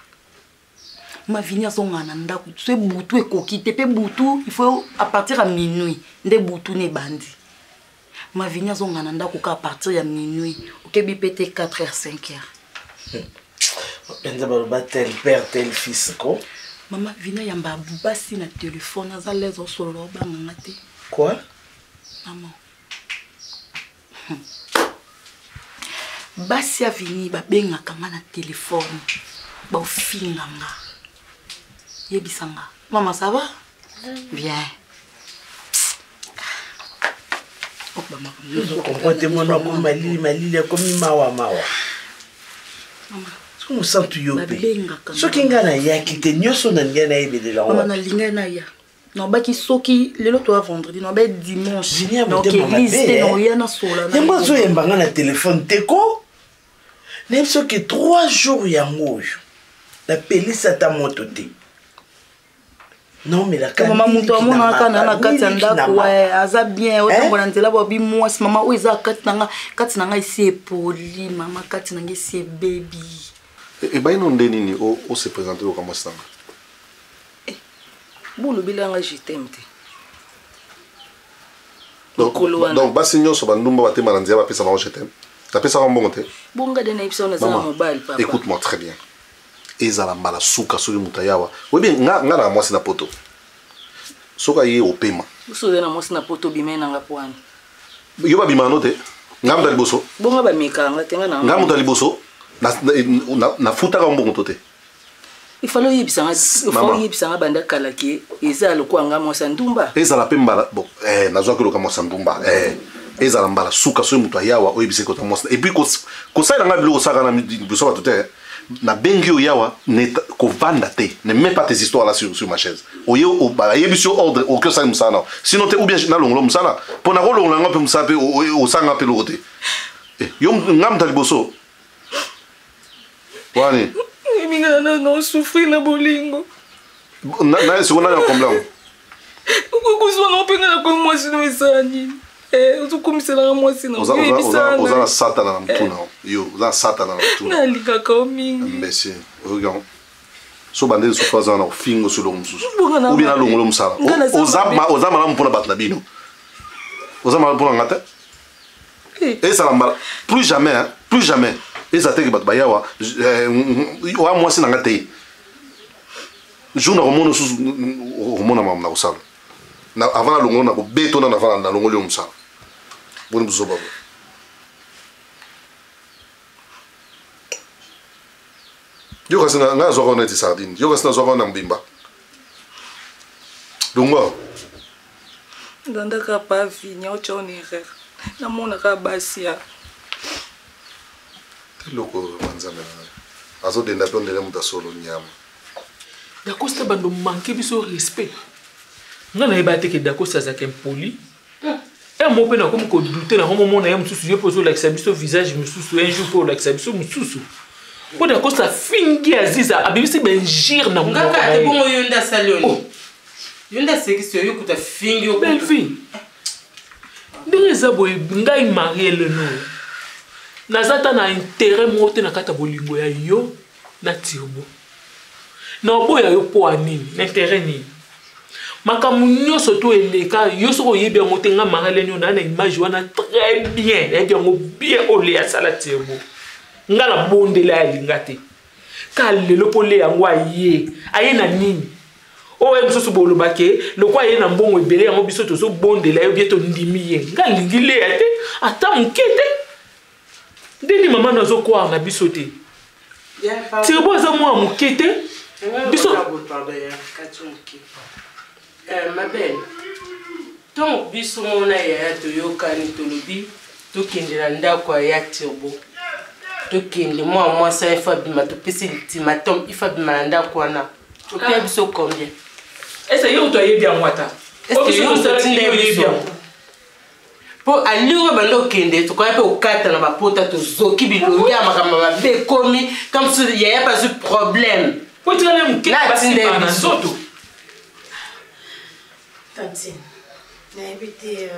Maman vini azongana ndako c'est butu ekokite pe butu il faut à partir à minuit nde butu ne bandi. Maman vini azongana ndako ka à partir ya minuit okebi pété 4h 5h. Benza ba tel père tel fils ko. Maman vini yamba basi na téléphone aza les au solo banganga te. Quoi? Maman. Basi a vini ba benga kama na téléphone ba ofinganga yebisanga. Maman ça va? Bien. Oh maman, je comprends mon nom comme malili comme mawa. Maman. Ce qu'on sent tu yope. Ce qui ngana ya kite nyoso na ngana ebele la. Maman na linga na ya. Non ba ki soki lelo to vendredi non ba dimanche. Donc église no ya na sola. Yamba zo yembanga na téléphone teko. Nem so ki 3 jours yango. La pelisa ta motote. Non mais la carte. Maman muto mona kana na kati ndako ouais aza bien otambo na nzela bobi mwasi maman o eza kati nanga isi epoli maman kati nanga isi baby. Et bah non nini o se présenter au comme ça. Bolo bilanga je t'aime. Donc basinyo so bandumba batema na nzela pesa ba je t'aime. Ta pesa ba mbongo te. Bonga de na ipso na za mobile papa. Écoute-moi très bien. Ezala mala suka soki mutayawa. Oui bien nga na mwasi na poto. Soka ye opema. Uso na mwasi na poto bimena nga pwani. Yo ba bimano te. Nga mutali boso. Bonga ba mekanga tenga na. Nga mutali boso. Na futa ka mbongo tote. Il faut yebisanga banda kalaki ezala ko anga mwasi ndumba. Ezala pemba bon nazwa ko ka mwasi ndumba ezala mbala suka soki mutayawa oyebise ko ta mwasi. Et puis ko sa nga bilo saka na biso batote. Na bengi o yawa ne ko vanda te ne mets pas tes histoires là sur ma chaise oyo o ba yebisio ordre o que ça musana sinon te ou bien na longolo musana pour na rolo nga pe musape o sanga pe lote yo ngam taliboso wani minga na souffrir na bolingo na se ona ya komla ko so na penga na ko mwasi no esani uzukumisela mwasi na ozana satana na mtuna yo ozana satana na mtuna nalika ka mingi mbese regarde so bande so faza na fingo so longo mususu ou bien longo musala ozama na mpona batna bino ozama mpona ngata et ça lamba plus jamais et ça teke bat bayawa wa mwasi na ngata jour na remono so remona mamna osala na avant la longo na ko beto na avant na longo le musala boni buzo babo yo kasina nga zo na ti sardine yo kasina zo na mbimba longo ndanda ka pa vinya o chone re na mona ka basia loko manzana azo denda pe ndele muta solo nyama da costa bando manquer biso respect ngana ebate ke da costa za kempoli et mo pe na comme ko douter na moment na mususu yo poso like sabiso visage mususu un jour pour like sabiso mususu po da costa fingi aziza abibisi benjir na ngaka te bongo yonda saloni yonda sekisio yo kuta fingi o belle fille ndeza boy ngai marié no nazata na intérêt mote na kata bolingo ya yo na tirbo na boya yo po anini l'intérêt ni makamu nyonso to eleka yo soko yebi yango te nga marale nyo na image wana très bien ebi yango bien ole ya sala tirbo nga na bondela ya linga te ka lelo po le yango aye na nini o em so boloba ke lokwa ye na mbongo ebele yango biso to so bondela yo bieto ndimi ye nga lingi le ya te ata mkete ndeni mama na zo kwa na biso te tirbo za mwa mkete biso ma belle donc biso mona ya toyokani tolobi tokendela ndako ya tirbo tokende mwa sa ifa bima topesi ultimatum ifa bima na ndako wana topia biso combien est-ce yo to yebi en wata est-ce yo to tinde biso po aliwo bando kende to kwa pe okata na bapota to zoki bilongi ya makamba babe komi comme si il y a pas de problème po tira le mukete basi na soto Tantine, na ebite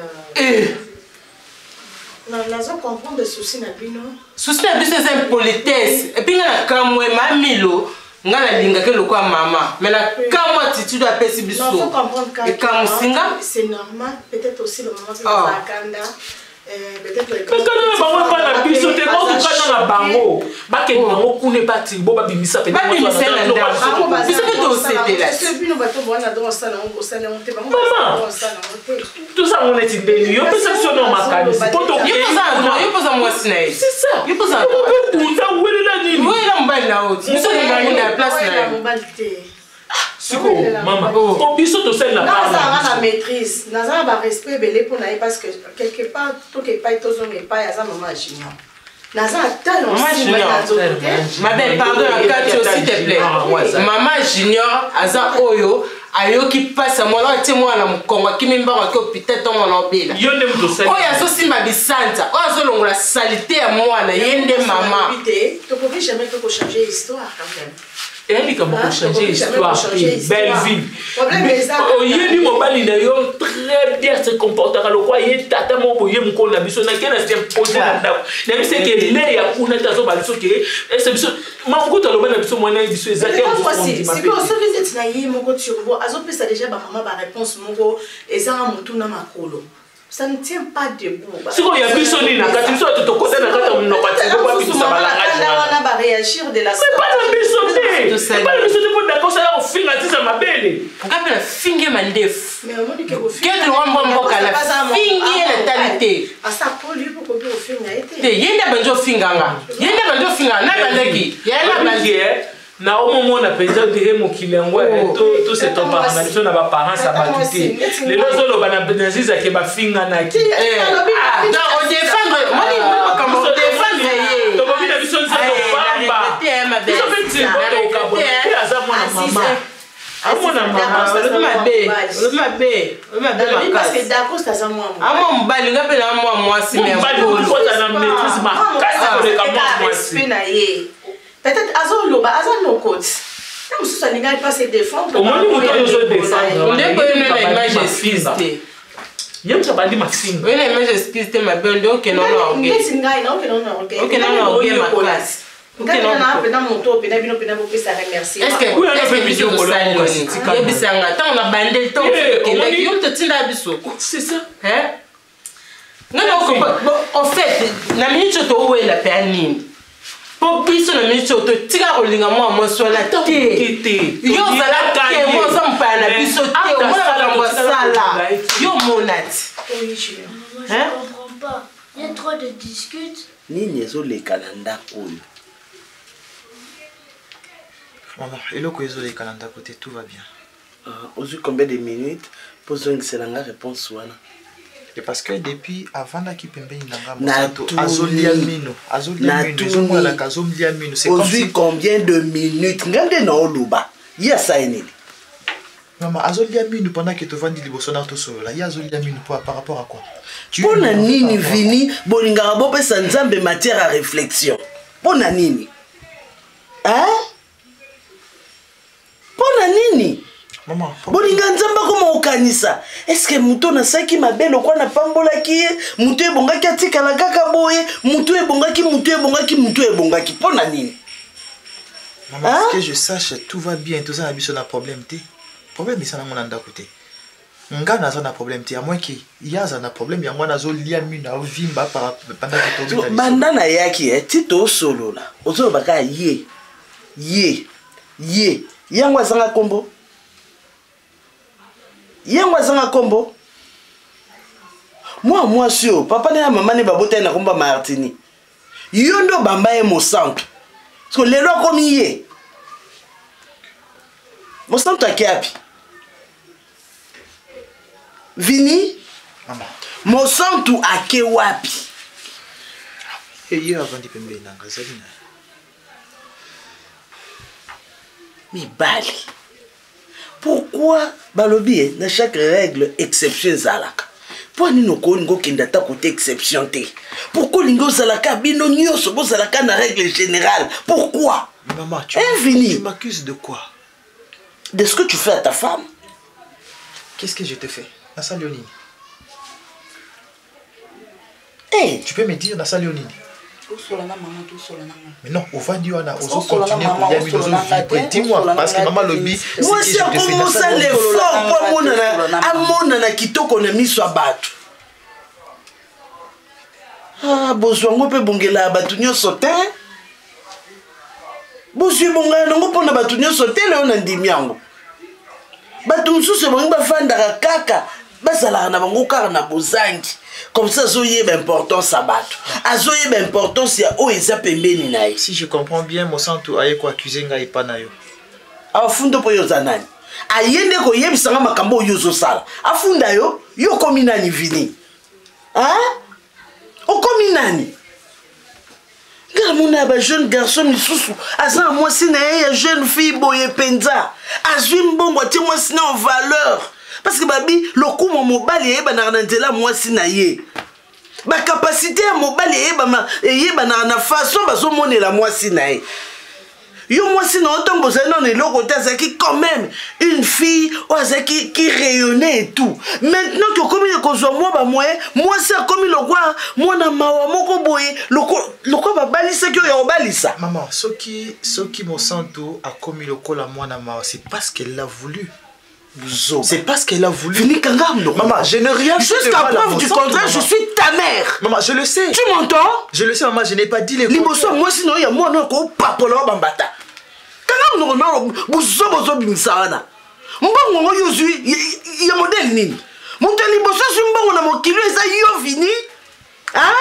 nazo comprendre souci na bino. Souci na biso c'est impolitesse. Et puis na kamwe mamilo ngala linga ke lokwa mama. Mais la kamwa attitude a pesi biso. Non, faut comprendre et kamusinga c'est normal, peut-être aussi le moment que ça kanda. Peut-être mais quand on va pas la biso te ko quand na bango. Ba ke bango kune pati bo ba bimisa pe. Ba bimisa na ndako. Biso pe to c'était là. Parce que bino bato bona dans ça na on ça na on te ba. Tout ça on est indéni. Yo peut ça non makani. Poto yo peut ça moi sinaï. C'est ça. Yo peut ça. Pour ça où est la nini? Où est la mbali na haute? Biso ngani na place na. Siko maman. On biso to celle là. Naza na maîtrise. Naza ba respect belé pour naï parce que quelque part tout que pas to zonge pas ya za maman junior. Naza talent aussi ma belle pardon Katio s'il te plaît. Maman junior aza oyo ayoki passe moi là ti moi na mukongo kimimba ko hôpital to mona obela. Yo ndem to celle. Oya so simba bisanta. Oya so longola salité ya mwana yende maman. Tu peux jamais te changer histoire quand même. Elle comment changer l'histoire, belle vie. Oye ni mobali na yo très bien se comportera le quoi yé tata mo boye mko na biso na kena se poser na ndako. Na biso ke le ya kuna tazo ba biso ke et c'est biso mango to loba na biso mwana biso ezaki en c'est que ce que c'est na yé moko turbo azo pesa déjà ba maman ba réponse moko ezanga mutu na makolo. Ça ne tient pas debout. Si on y a biso ni na kati biso to côté na kati on n'a pas de quoi biso ça va la on va réagir de la c'est pas la biso c'est pas la biso pour d'accord ça au fin là ça ma belle pourquoi la finge mandef mais on dit que au fin que on bombo kala finge la talité à ça pour lui pour que au fin a été te yenda banjo finganga na bandaki yenda bandaki na au moment na penza de mokilengwa tout c'est ton parent na ba parents ça va quitter les deux autres ba na benziza ke ba finga na ki non on défendre moi ni comme on défendre to bo bina biso nza to pamba biso petit ko ka bo aza mwana mama amona mama parce que d'accord ça za moi amo mbali ngape na moi si mais mbali ko na maîtrise ma kasi ko le ka moi si peut-être Azo Loba, Azo no côte. Non, si ça n'est pas se défendre. Au moins, nous devons se défendre. On est connu la image excusée. Il y a pas dit Maxime. Oui, la image excusée, ma belle, donc non, non, ok. Ok, non, non, ok, ma classe. Ok, non, non. Est-ce que vous avez vu sur le salon? On a bandé le temps. C'est ça. Hein? Non, non, en fait, la minute où est la peine. Pour biso na minute auto tika kolinga moi so la te yo zala ke mo so mpa na biso te o mona ba mo sala yo monati hein je comprends pas il y a trop de disputes nini ezo le kalanda oyo maman eloko ezo le kalanda côté tout va bien aujourd'hui combien de minutes pour zongisela nga réponse wana. Et parce que depuis avant là qui pembe inanga azolia mino la kazolia mino c'est comme si combien de minutes ngande na oluba ya saini maman azolia mino pendant que tu vandi liboso na to solo là ya azolia mino par rapport à quoi pona nini vini bolinga bo pesa nzambe matière à réflexion pona nini hein pona nini maman bolinga nzamba koma okanisa est-ce que muto na saki mabelo kwa na pambola ki muto ebongaki atikala kaka boye muto ebongaki pona nini maman hein? Que je sache tout va bien tout ça na biso na problème té problème ça na ngona ndako té nga na za na problème té à moins que ya za na problème ya ngona zo lia mina o vimba par pendant que to banda na yaki tito solo la ozo baka ye yangwa zanga kombo yangwa zanga kombo moi sio papa na maman ne babota na komba Martini yondo bamba e mo centre parce que lelo comme yé mo centre akiapi vini maman mo centre ake wapi et hier avant de pembe na ngazalina mibali. Pourquoi balobi na chaque règle exception zalaka? Pourquoi ni noko ngo kindata côté exception té? Pourquoi lingo zalaka bino nyoso bo zalaka na règle générale? Pourquoi? Maman, tu m'accuses de quoi? De ce que tu fais à ta femme. Qu'est-ce que je te fais? Na salioni. Hey, tu peux me dire, Nasa Léonine? Mais non, au fond, on a continué pour y aller. Dis-moi, parce que maman lobby. Moi, si on commence à l'effort pour mon kitoko na miso abatu. Ah, bozwa ngope bongela batu nyonso te. Bozwi bonga nango pona batu nyonso te leo na ndimi yango. Batu mosusu bango bafandaka kaka bazalaka na bango kaka na bozangi. Comme ça, azoyeba importance à battre. Azoyeba importance ya o eza pembeni na ye. Si je comprends bien, Mosantu aye ko accuser ngai pa na yo. Afunda po yo zanani. Ayende ko yebisanga makambo yo zo sala. Afunda yo komi nani vini. Hein? O komi nani? Ngala mona ba jeune garçon misusu aza mwasi na ye ya jeune fille boye penza. Azwi mbongo ti mwasi na en valeur. Parce que babi lokumo mobali yeba na nzela mwasi na ye. Ba capacité ya mobali yeba na façon bazo monela mwasi na ye. Yo mwasi na otombo za non eloko te azaki quand même une fille azaki qui rayonnait et tout. Maintenant que comme il kozwa moi ba moyen, mwasi a comme lokwa mwana mawa moko boye lokwa ba balisa ki yo balisa. Maman, soki Mosantu a commis lokola mwana mawa, c'est parce qu'elle l'a voulu. C'est parce qu'elle a voulu. Fini Kangam, maman, je n'ai rien fait. Jusqu'à preuve du contraire, je suis ta mère. Maman, je le sais. Tu m'entends? Je le sais, maman, je n'ai pas dit les mots. Moi, sinon, il y a moi, non, qu'on papolo bambata. Kangam, non, bozo bimisana. Mbongo, yozui, il y a modèle nini. Monteli bozo, si mbongo na mokilo, eza yo vini. Hein?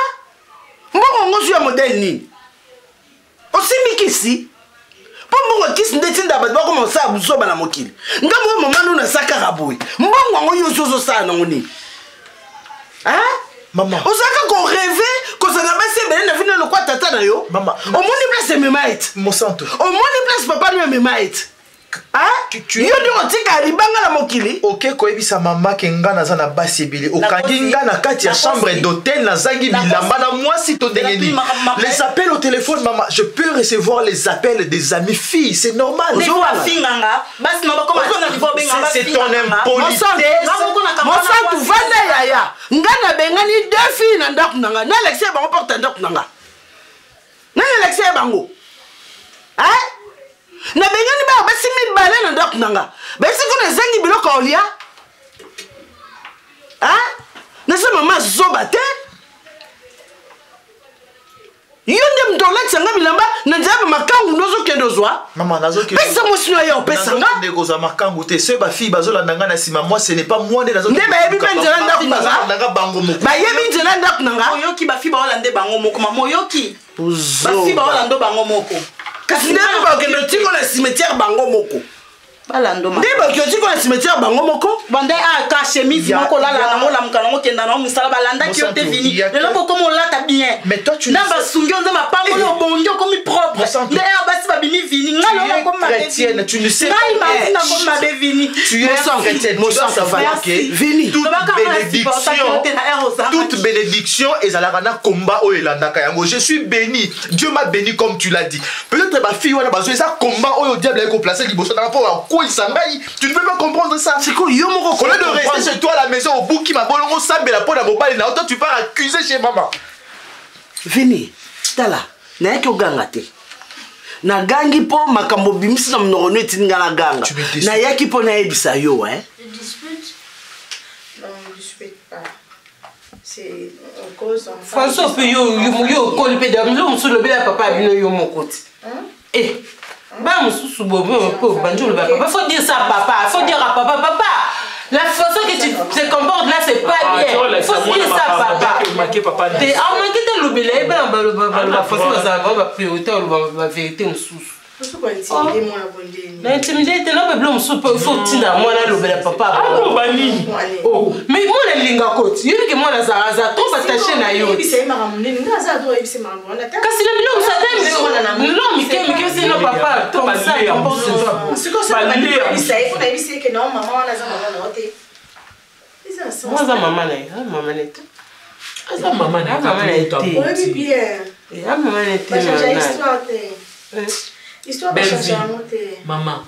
Mbongo, y'a modèle nini. Aussi, mikisi. Pour moi, qui se détient d'abord comment ça vous sommes à la mokili. Ngamo maman nous na sakara boy. Mbongo yo zozo ça na ngoni. Hein? Maman. Osaka qu'on rêvait que ça n'a pas c'est ben na vina le quoi tata na yo. Maman. Au moins les places mes maîtres. Mosantu. Au moins les places papa nous mes maîtres. Hein? Tu yo de tika libanga la mokili. OK ko ebisa mama ke ngana za na basibili. Okangi ngana kati ya chambre d'hôtel na zangi bilamba na moi si to dengeni. Les appels au téléphone maman, je peux recevoir les appels des amis filles, c'est normal. C'est ton impolitesse. Mosantu vanda yaya. Ngana bengani deux filles na ndako nanga. Na Alexia bango porte ndako nanga. Na Alexia bango. Hein? Na bengani ba basimi balé na ndako nanga. Ba siko na zangi biloko olia. Hein? Na sa mama zoba te. Yonde mdola tsanga bilamba na nzaba makangu nozo kendo zwa. Maman nazo kendo. Pesa mosino ya opesanga. Ndeko za makangu te. Ce ba fille bazola ndanga na sima moi ce n'est pas moi nde nazo. Nde ba yebi nzela ndako nanga. Ndanga bango moko. Ba yebi nzela ndako nanga. Moyoki ba fille ba olande bango moko ma moyoki. Ba fille ba olando bango moko. Kasi ndenge bakendo tiko na cimetière bango moko. Balando ma. Ndenge bakendo tiko na cimetière bango moko. Bande a ka chemise moko la na ngo la mukana ngo kenda na musala balanda ki ote vini. Lelo ko comme on lata bien. Mais toi tu na basungi on ma pango no bonjo comme propre. D'ailleurs basi ba bini vini ngalo comme ma chrétienne, tu ne sais pas. Ngai ma comme ma vini. Tu es chrétienne, tu dois savoir que vini toute bénédiction et zalakana combat o elandaka yango. Je suis béni. Dieu m'a béni comme tu l'as dit. Peut-être ma fille wana bazo ça combat o diable ko placer liboso na rapport à tu ne peux pas comprendre ça. C'est quoi yo moko au lieu de rester chez toi à la maison au bout qui m'a bolongo sambela pour la mobile na autant tu pars accuser chez maman. Vini tala na yake oganga te. Na gangi po makambo bimisi na mnono etinga na ganga. Na yaki po na ebisa yo hein. Je dispute. Non, je dispute pas. C'est en cause en François pe yo ko le pe de mlo msu le be la papa bino yo mokoti. Eh bah, faut dire ça à papa, faut dire à papa, la façon que tu te comportes là, c'est pas bien. Faut dire ça à papa. T'es en manqué de l'oublier, la façon dont ça va, la priorité, la vérité, on sous. L'intimidité, non, mais il faut que moi là, papa. Oh, mais moi, la linga côte, il y a que moi, la zaraza, trop attaché na yo. Kasi le million, ça t'aime. Non, mais c'est non, papa, comme ça, c'est ça. Moi, ça, maman, maman, ça, maman, Histoire de changer. Maman,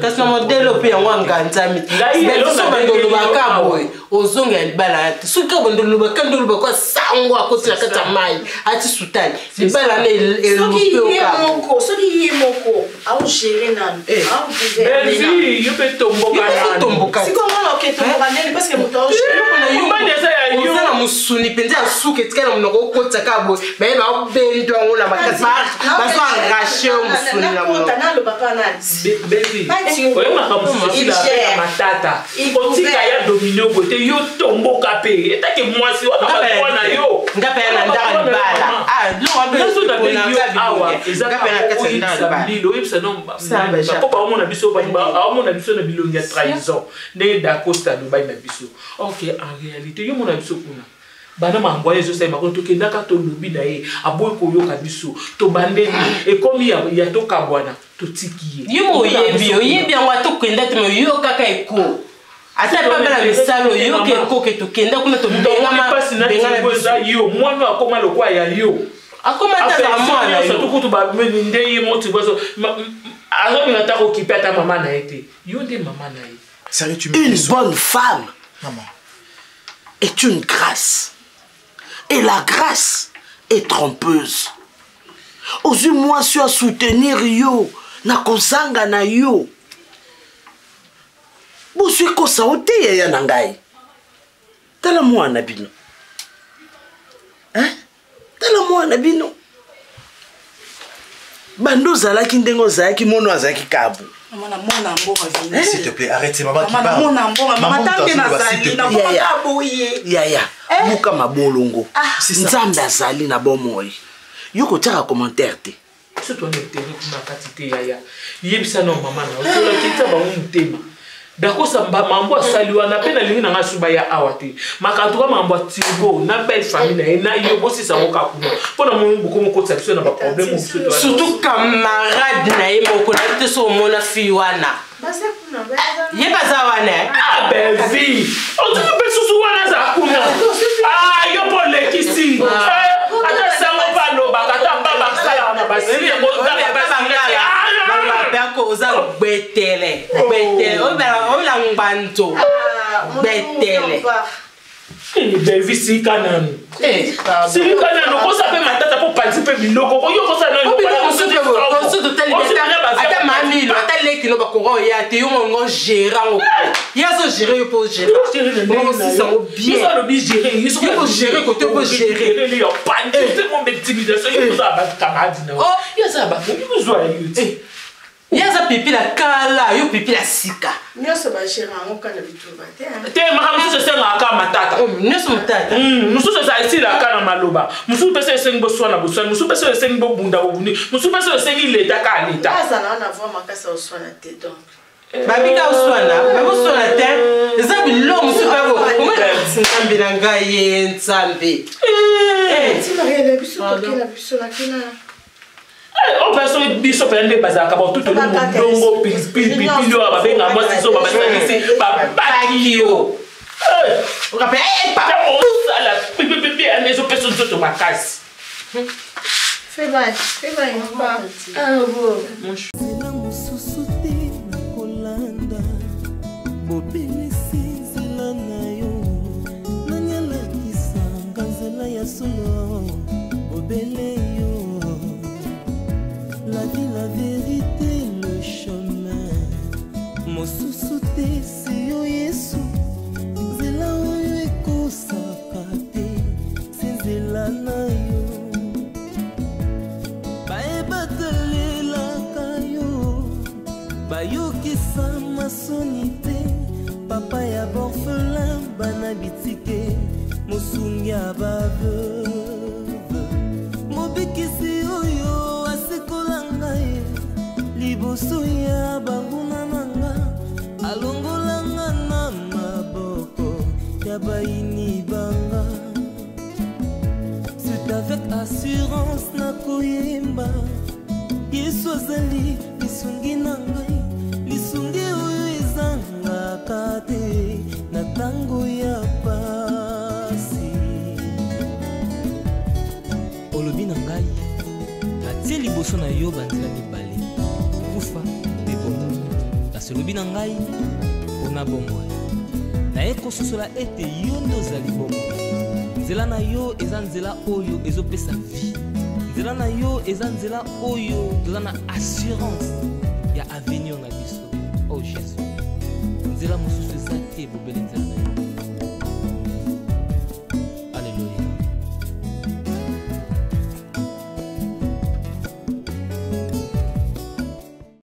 kasi na modele pe yango anganzami biso bandolobaka boye ozonga libala te soki kaka bandolobaka ndolobaka sango akoti na kati ya mai ati sutani libala na elopeoka soki ye moko aogere nanu Belvi yo pe tomboka sikomona oketomboka ndeni parce que moto aogere oza na mosuni mpenza ya suki etikala monoko okotisa kaka boye baye baobendo yango na makasi bazo arrache yo mosuni na monoko oyebaka mosila apeka matata otika ya domine okote yo tomboka mpe etake mwasi wana yo ngape ya na ndaka libala awa ezaka mlilo oyebisa bako baomona biso na bilongi ya trahison ndenge dacosta alobai na biso ok en réalité yo mona biso kuna bana mamboye ezosalema kono tokendaka tolobi na ye aboyi koyoka biso tobandeli ekomi ya tokabwana totiki ye yo oyebi yango atokenda te me yo kaka eko ata pamba na misalo yo ke eko ke tokenda kuna tobengana yo mwana akoma lokwa ya yo akoma tata mwana yo tukutu bameni nde ye moti boso azominga ta okipe ata mama na ye te yo nde mama na ye. Une bonne femme est une grâce. Et la grâce est trompeuse. Ozui moi sur à soutenir yo, na kozanga na yo. Bosui kosa ote ya nangai. Tala mwana bino. Hein? Tala mwana bino. Bando zalaki ndengo zalaki mono azalaki kabu. S'il te plaît, arrête, c'est maman qui parle. Yaya, muka mabolongo. Nzambe azali na bomoi. Yoko tira commentaire te. Ce toi ne te na katite yaya. Yebisa no mama na. Otola kita ba mutema. Dako samba mambo asaliwa na pena lingi na ngasuba ya awate. Makatuka mambo tigo na belle famille na yo bosi sa moka kuna. Pona mungu ko moko tsabiso na ba problème surtout camarade na ye moko na te so mona fiwana. Ye baza wana. Ah Belvi. O tu pe susu wana za kuna. Ah yo pole kisi. Ata sango palo bakata baba sala na basili mo dale basili. Bako oza betele ola ngbanto betele Belvi si kananu si kananu ko sa pe matata po participer biloko ko yo ko sa no ko so to tell ata mamilo ata leki no bakoro ya te yo ngo gérer ya so gérer yo po gérer mo si ça mo bien ça le bi gérer yo ko gérer ko te ko gérer yo pas tout mon intimidation yo ça ba camarade na oh yo ça ba yo zo yo yaza pipi la kala yo pipi la sika nyoso ba gérant ngokana bituba te te makamu so senga aka matata nyoso matata musu so sa isi la kana maloba musu pese sengi bo swana bo swana musu pese sengi bo bunda bo bundi musu pese sengi leta ka leta asa na na vwa makasa oswana te donc babika oswana babo swana te ezabi lo musu babo ngambi na ngai nzambe ti mariela biso kokela biso na kina. On peut se biso pende bazaka ba tout le monde pil ba benga moi siso ba salisi ba bakio on rappelle pas la pipi à mes personnes tout ma casse fais bail pas ah bon mon chou mususu te na kolanda bobelisi zela na yo nanyala kisanga zela ya solo bobele la vie, la vérité, le chemin. Mon sous-souté, c'est yo yesu. Zela oyo eko sakate, c'est zela na yo. Bae batele la kayo, bayo kisa masonite. Papa ya borfelin, bana bitike, mosungi ya baveuve. Mobikisi oyo. Liboso ya banguna nanga alongolanga na maboko ya baini banga. C'est avec assurance na koyemba Yesu azali lisungi na ngai lisungi oyo ezangaka te na tango ya pasi. Olobi na ngai atie liboso na yo banzela mibale kufa bebo kasi lobi na ngai mpona bomoi naye kososola ete yo nde ozali bomoi nzela na yo eza nzela oyo ezopesa vie nzela na yo eza nzela oyo toza na assurance ya avenir na biso oh jésus nzela mosusu eza te bobele nzela